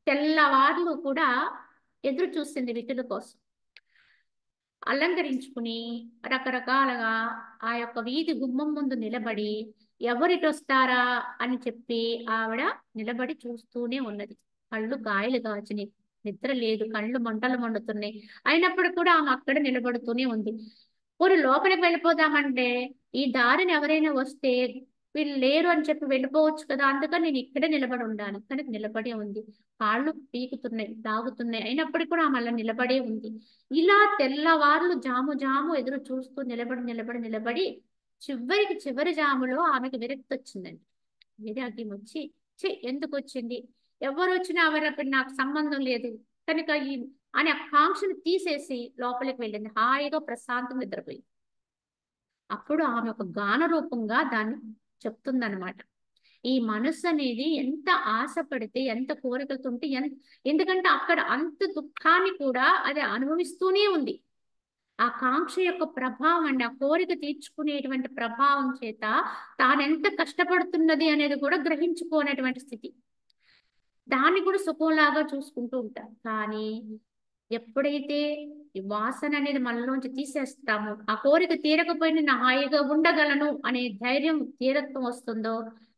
Speaker 1: తెల్లవార్లు కూడా ఎదురు చూసింది విటుల కోసం. అలంకరించుకుని రకరకాలుగా ఆ యొక్క వీధి గుమ్మం ముందు నిలబడి ఎవరిటొస్తారా అని చెప్పి ఆవిడ నిలబడి చూస్తూనే ఉన్నది. కళ్ళు గాయలు కాచినాయి, నిద్ర లేదు, కళ్ళు మంటలు మండుతున్నాయి. అయినప్పుడు కూడా ఆమె అక్కడ నిలబడుతూనే ఉంది. పోనీ లోపలికి వెళ్ళిపోదామంటే ఈ దారిని ఎవరైనా వస్తే వీళ్ళు లేరు అని చెప్పి వెళ్ళిపోవచ్చు కదా, అందుకని నేను ఇక్కడే నిలబడి ఉండాలి. కనుక నిలబడే ఉంది. కాళ్ళు పీకుతున్నాయి, తాగుతున్నాయి, అయినప్పటికీ కూడా ఆమె అలా నిలబడే ఉంది. ఇలా తెల్లవార్లు జాము జాము ఎదురు చూస్తూ నిలబడి నిలబడి నిలబడి చివరి జాములో ఆమెకు విరక్తి వచ్చిందండి. వైరాగ్యం వచ్చి, ఎందుకు వచ్చింది, ఎవరు వచ్చినా ఎవరప్పుడు నాకు సంబంధం లేదు కనుక ఈ అని ఆ కాంక్షను తీసేసి లోపలికి వెళ్ళింది. హాయిగా ప్రశాంతంగా నిద్రపోయింది. అప్పుడు ఆమె ఒక గాన రూపంగా దాన్ని చెప్తుందనమాట. ఈ మనస్సు అనేది ఎంత ఆశపడితే, ఎంత కోరికలతో ఉంటే ఎందుకంటే అక్కడ అంత దుఃఖాన్ని కూడా అది అనుభవిస్తూనే ఉంది. ఆ కాంక్ష యొక్క ప్రభావం అండి, ఆ కోరిక తీర్చుకునేటువంటి ప్రభావం చేత తానెంత కష్టపడుతున్నది అనేది కూడా గ్రహించుకోనటువంటి స్థితి. దాన్ని కూడా సుఖంలాగా చూసుకుంటూ ఉంటారు. కానీ ఎప్పుడైతే ఈ వాసన అనేది మనలోంచి తీసేస్తామో, ఆ కోరిక తీరకపోయినా నా హాయిగా ఉండగలను అనే ధైర్యం, తీరత్వం వస్తుందో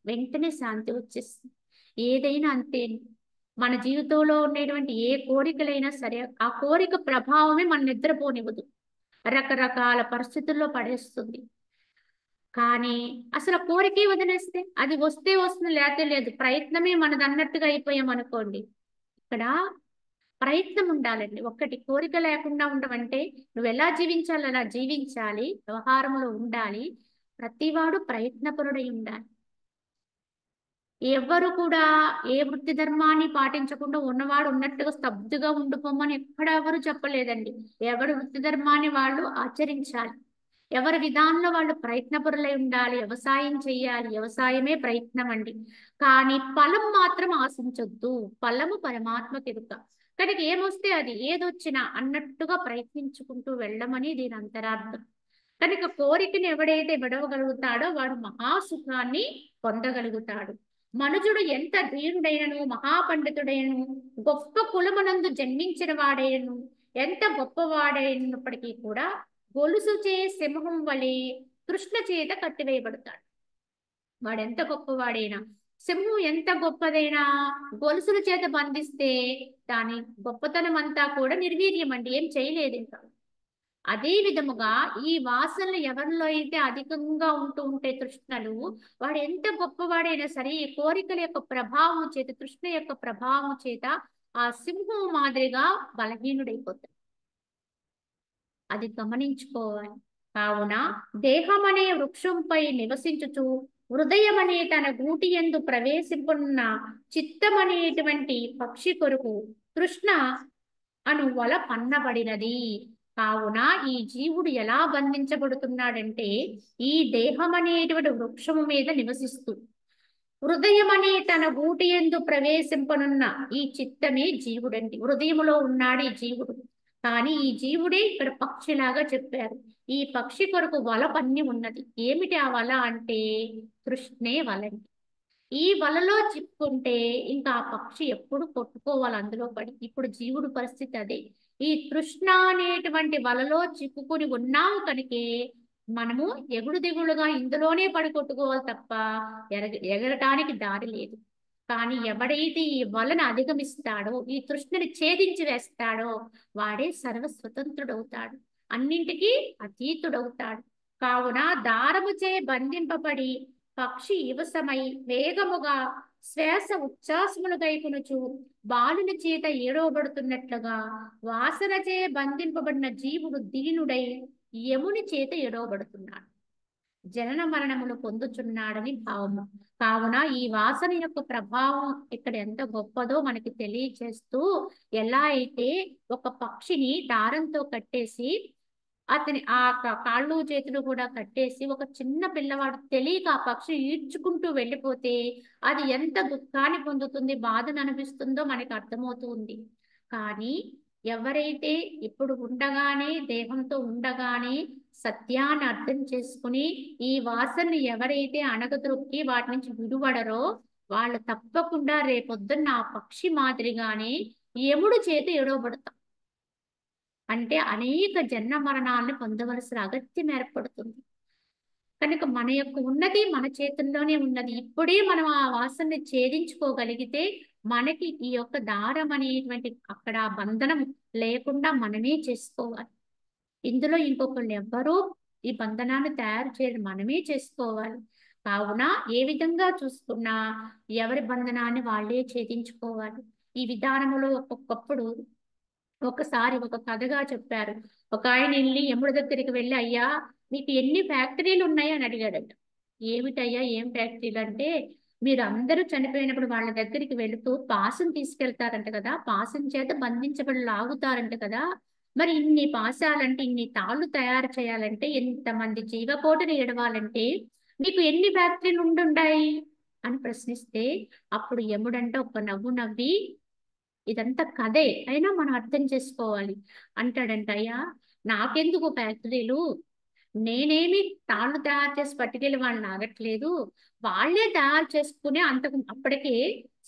Speaker 1: వెంటనే శాంతి వచ్చేస్తుంది. ఏదైనా అంతే, మన జీవితంలో ఉండేటువంటి ఏ కోరికలైనా సరే ఆ కోరిక ప్రభావమే మన నిద్రపోనివ్వదు, రకరకాల పరిస్థితుల్లో పడేస్తుంది. కానీ అసలు కోరికే వదిలేస్తే అది వస్తే వస్తుంది, లేతే లేదు, ప్రయత్నమే మనది అన్నట్టుగా అయిపోయాం అనుకోండి. ఇక్కడ ప్రయత్నం ఉండాలండి. ఒక్కటి కోరిక లేకుండా ఉండమంటే నువ్వు ఎలా జీవించాలి అలా జీవించాలి, వ్యవహారంలో ఉండాలి. ప్రతివాడు ప్రయత్నపరుడై ఉండాలి. ఎవ్వరు కూడా ఏ వృత్తి ధర్మాన్ని పాటించకుండా ఉన్నవాడు ఉన్నట్టుగా స్తబ్దుగా ఉండిపోమని ఎక్కడ ఎవరు చెప్పలేదండి. ఎవరి వృత్తి ధర్మాన్ని వాళ్ళు ఆచరించాలి. ఎవరి విధానంలో వాళ్ళు ప్రయత్నపరులై ఉండాలి. వ్యవసాయం చెయ్యాలి, వ్యవసాయమే ప్రయత్నం అండి. కానీ ఫలం మాత్రం ఆశించొద్దు. ఫలము పరమాత్మకి ఎరుక. కనుక ఏమొస్తే అది, ఏదొచ్చినా అన్నట్టుగా ప్రయత్నించుకుంటూ వెళ్ళమని దీని అంతరార్థం. కనుక కోరికను ఎవడైతే విడవగలుగుతాడో వాడు మహాసుఖాన్ని పొందగలుగుతాడు. మనుజుడు ఎంత ధీరుడైనను, మహాపండితుడైనను, గొప్ప కులమునందు జన్మించిన వాడైనను, ఎంత గొప్పవాడైనప్పటికీ కూడా గొలుసుచే సింహం వలె కృష్ణ చేత కట్టివేయబడతాడు. వాడెంత గొప్పవాడైనా, సింహం ఎంత గొప్పదైనా గొలుసుల చేత బంధిస్తే దాని గొప్పతనం అంతా కూడా నిర్వీర్యం అండి, ఏం చేయలేదు ఇంకా. అదే విధముగా ఈ వాసనలు ఎవరిలో అయితే అధికంగా ఉంటూ ఉంటే తృష్ణలు, వాడు ఎంత గొప్పవాడైనా సరే ఈ కోరికల యొక్క ప్రభావం చేత, తృష్ణ యొక్క ప్రభావం చేత ఆ సింహం మాదిరిగా బలహీనుడైపోతాడు. అది గమనించుకోవాలి. కావున దేహం అనే వృక్షంపై నివసించుచు హృదయం అనే తన గూటి యందు ప్రవేశింపున్న చిత్తం అనేటువంటి పక్షి కొరకు తృష్ణ అను వల పన్నబడినది. కావున ఈ జీవుడు ఎలా బంధించబడుతున్నాడంటే ఈ దేహం అనేటువంటి వృక్షము మీద నివసిస్తూ హృదయం అనే తన గూటి యందు ప్రవేశింపనున్న ఈ చిత్తమే జీవుడండి. హృదయములో ఉన్నాడు ఈ జీవుడు. కానీ ఈ జీవుడే ఇక్కడ పక్షిలాగా చెప్పారు. ఈ పక్షి కొరకు వల పన్ని ఉన్నది. ఏమిటి ఆ వల అంటే తృష్ణే వలండి. ఈ వలలో చిక్కుంటే ఇంకా ఆ పక్షి ఎప్పుడు కొట్టుకోవాలి అందులో పడి. ఇప్పుడు జీవుడు పరిస్థితి అదే. ఈ తృష్ణ అనేటువంటి వలలో చిక్కుకుని ఉన్నాము కనుకే మనము ఎగుడు దిగుడుగా ఇందులోనే పడి కొట్టుకోవాలి తప్ప ఎగరటానికి దారి లేదు. కానీ ఎవడైతే ఈ వలను అధిగమిస్తాడో ఈ తృష్ణని ఛేదించి వేస్తాడో వాడే సర్వస్వతంత్రుడవుతాడు, అన్నింటికీ అతీతుడవుతాడు. కావున దారముచే బంధింపబడి పక్షి ఇవసమై వేగముగా శ్వాస ఉచ్ఛ్వాసములు గైకొనుచు బాలుని చేత ఏడవబడుతున్నట్లుగా వాసనచే బంధింపబడిన జీవుడు దీనుడై యముని చేత ఏడవబడుతున్నాడు, జనన మరణములు పొందుచున్నాడని భావము. కావున ఈ వాసన యొక్క ప్రభావం ఇక్కడ ఎంత గొప్పదో మనకి తెలియచేస్తూ, ఎలా అయితే ఒక పక్షిని దారంతో కట్టేసి అతని ఆ కాళ్ళు చేతులు కూడా కట్టేసి ఒక చిన్న పిల్లవాడు తెలియక ఆ పక్షి ఈడ్చుకుంటూ వెళ్ళిపోతే అది ఎంత దుఃఖాన్ని పొందుతుంది, బాధను అనిపిస్తుందో మనకి అర్థమవుతుంది. కానీ ఎవరైతే ఇప్పుడు ఉండగానే దేహంతో ఉండగానే సత్యాన్ని అర్థం చేసుకుని ఈ వాసనని ఎవరైతే అణగద్రొక్కి వాటి నుంచి విడువడరో వాళ్ళు తప్పకుండా రేపొద్దున్న ఆ పక్షి మాదిరిగానే యముడు చేత ఎడవబడతాం. అంటే అనేక జన్మ మరణాలను పొందవలసిన అగత్యం ఏర్పడుతుంది. కనుక మన యొక్క ఉన్నది మన చేతుల్లోనే ఉన్నది. ఇప్పుడే మనం ఆ వాసనని ఛేదించుకోగలిగితే మనకి ఈ యొక్క దారం అనేటువంటి అక్కడ బంధనం లేకుండా మనమే చేసుకోవాలి. ఇందులో ఇంకొకళ్ళు ఎవ్వరూ ఈ బంధనాన్ని తయారు చేయడం మనమే చేసుకోవాలి. కావున ఏ విధంగా చూసుకున్నా ఎవరి బంధనాన్ని వాళ్ళే ఛేదించుకోవాలి. ఈ విధానములో ఒక్కొక్కప్పుడు ఒకసారి ఒక కథగా చెప్పారు. ఒక ఆయన వెళ్ళి యముడి దగ్గరికి వెళ్ళి, అయ్యా మీకు ఎన్ని ఫ్యాక్టరీలు ఉన్నాయా అని అడిగాడట. ఏమిటయ్యా ఏం ఫ్యాక్టరీలు అంటే, మీరు అందరూ చనిపోయినప్పుడు వాళ్ళ దగ్గరికి వెళుతూ పాసం తీసుకెళ్తారంట కదా, పాసం చేత బంధించబడి లాగుతారంట కదా, మరి ఇన్ని పాసాలంటే ఇన్ని తాళ్ళు తయారు చేయాలంటే ఎంతమంది జీవకోటిని ఎడవాలంటే మీకు ఎన్ని ఫ్యాక్టరీలు ఉండుంటాయి అని ప్రశ్నిస్తే అప్పుడు యముడంటే ఒక నవ్వు నవ్వి, ఇదంతా కథే అయినా మనం అర్థం చేసుకోవాలి అంటాడంట. అయ్యా నాకెందుకు ఫ్యాక్టరీలు, నేనేమి తాళ్ళు తయారు చేసి పట్టుకెళ్ళి వాళ్ళని ఆగట్లేదు, వాళ్ళే తయారు చేసుకుని అప్పటికే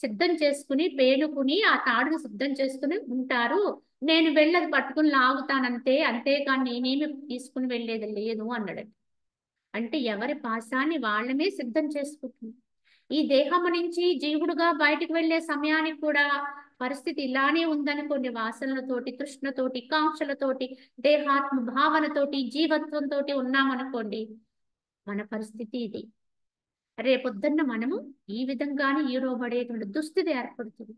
Speaker 1: సిద్ధం చేసుకుని పేనుకుని ఆ తాడును సిద్ధం చేసుకుని ఉంటారు, నేను వెళ్ళది పట్టుకుని లాగుతానంతే, అంతేకాని నేనేమి తీసుకుని వెళ్ళేది లేదు అన్నాడు. అంటే ఎవరి పాశాన్ని వాళ్ళమే సిద్ధం చేసుకుంటుంది. ఈ దేహము నుంచి జీవుడుగా బయటకు వెళ్లే సమయానికి కూడా పరిస్థితి ఇలానే ఉందనుకోండి. వాసనలతోటి, తృష్ణతోటి, కాంక్షలతోటి, దేహాత్మ భావనతోటి, జీవత్వంతో ఉన్నామనుకోండి, మన పరిస్థితి ఇది. రేపొద్దున్న మనము ఈ విధంగానే ఈరోబడేటువంటి దుస్థితి ఏర్పడుతుంది.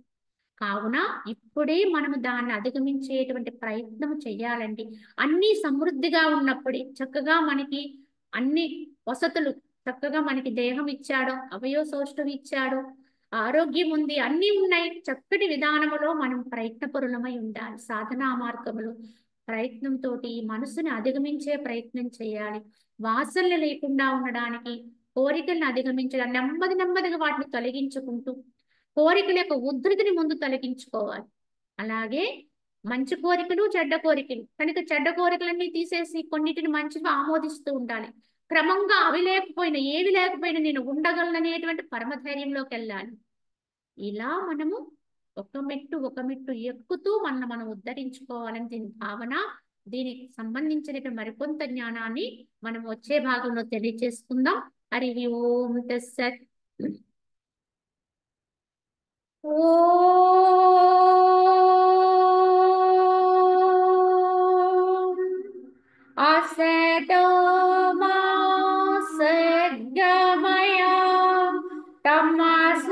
Speaker 1: కావున ఇప్పుడే మనము దాన్ని అధిగమించేటువంటి ప్రయత్నం చేయాలండి. అన్ని సమృద్ధిగా ఉన్నప్పుడే చక్కగా మనకి అన్ని వసతులు, చక్కగా మనకి దేహం ఇచ్చాడు, అవయవ సౌష్ఠవం ఇచ్చాడు, ఆరోగ్యం ఉంది, అన్ని ఉన్నాయి. చక్కటి విధానములో మనం ప్రయత్నపరులమై ఉండాలి. సాధనా మార్గములు ప్రయత్నంతో మనసుని అధిగమించే ప్రయత్నం చేయాలి. వాసనలు లేకుండా ఉండడానికి, కోరికలను అధిగమించడానికి నెమ్మది నెమ్మదిగా వాటిని తొలగించుకుంటూ కోరికల యొక్క ఉధృతిని ముందు తొలగించుకోవాలి. అలాగే మంచి కోరికలు, చెడ్డ కోరికలు కనుక చెడ్డ కోరికలన్నీ తీసేసి కొన్నిటిని మంచిగా ఆమోదిస్తూ ఉండాలి. క్రమంగా అవి లేకపోయినా ఏవి లేకపోయినా నేను ఉండగలననేటువంటి పరమధైర్యంలోకి వెళ్ళాలి. ఇలా మనము ఒక మెట్టు ఎక్కుతూ మనం ఉద్ధరించుకోవాలని దీని భావన. దీనికి సంబంధించిన మరికొంత జ్ఞానాన్ని మనం వచ్చే భాగంలో తెలియజేసుకుందాం. హరి ఓం తత్సత్. ఓం అసతో మా సద్గమయ తమస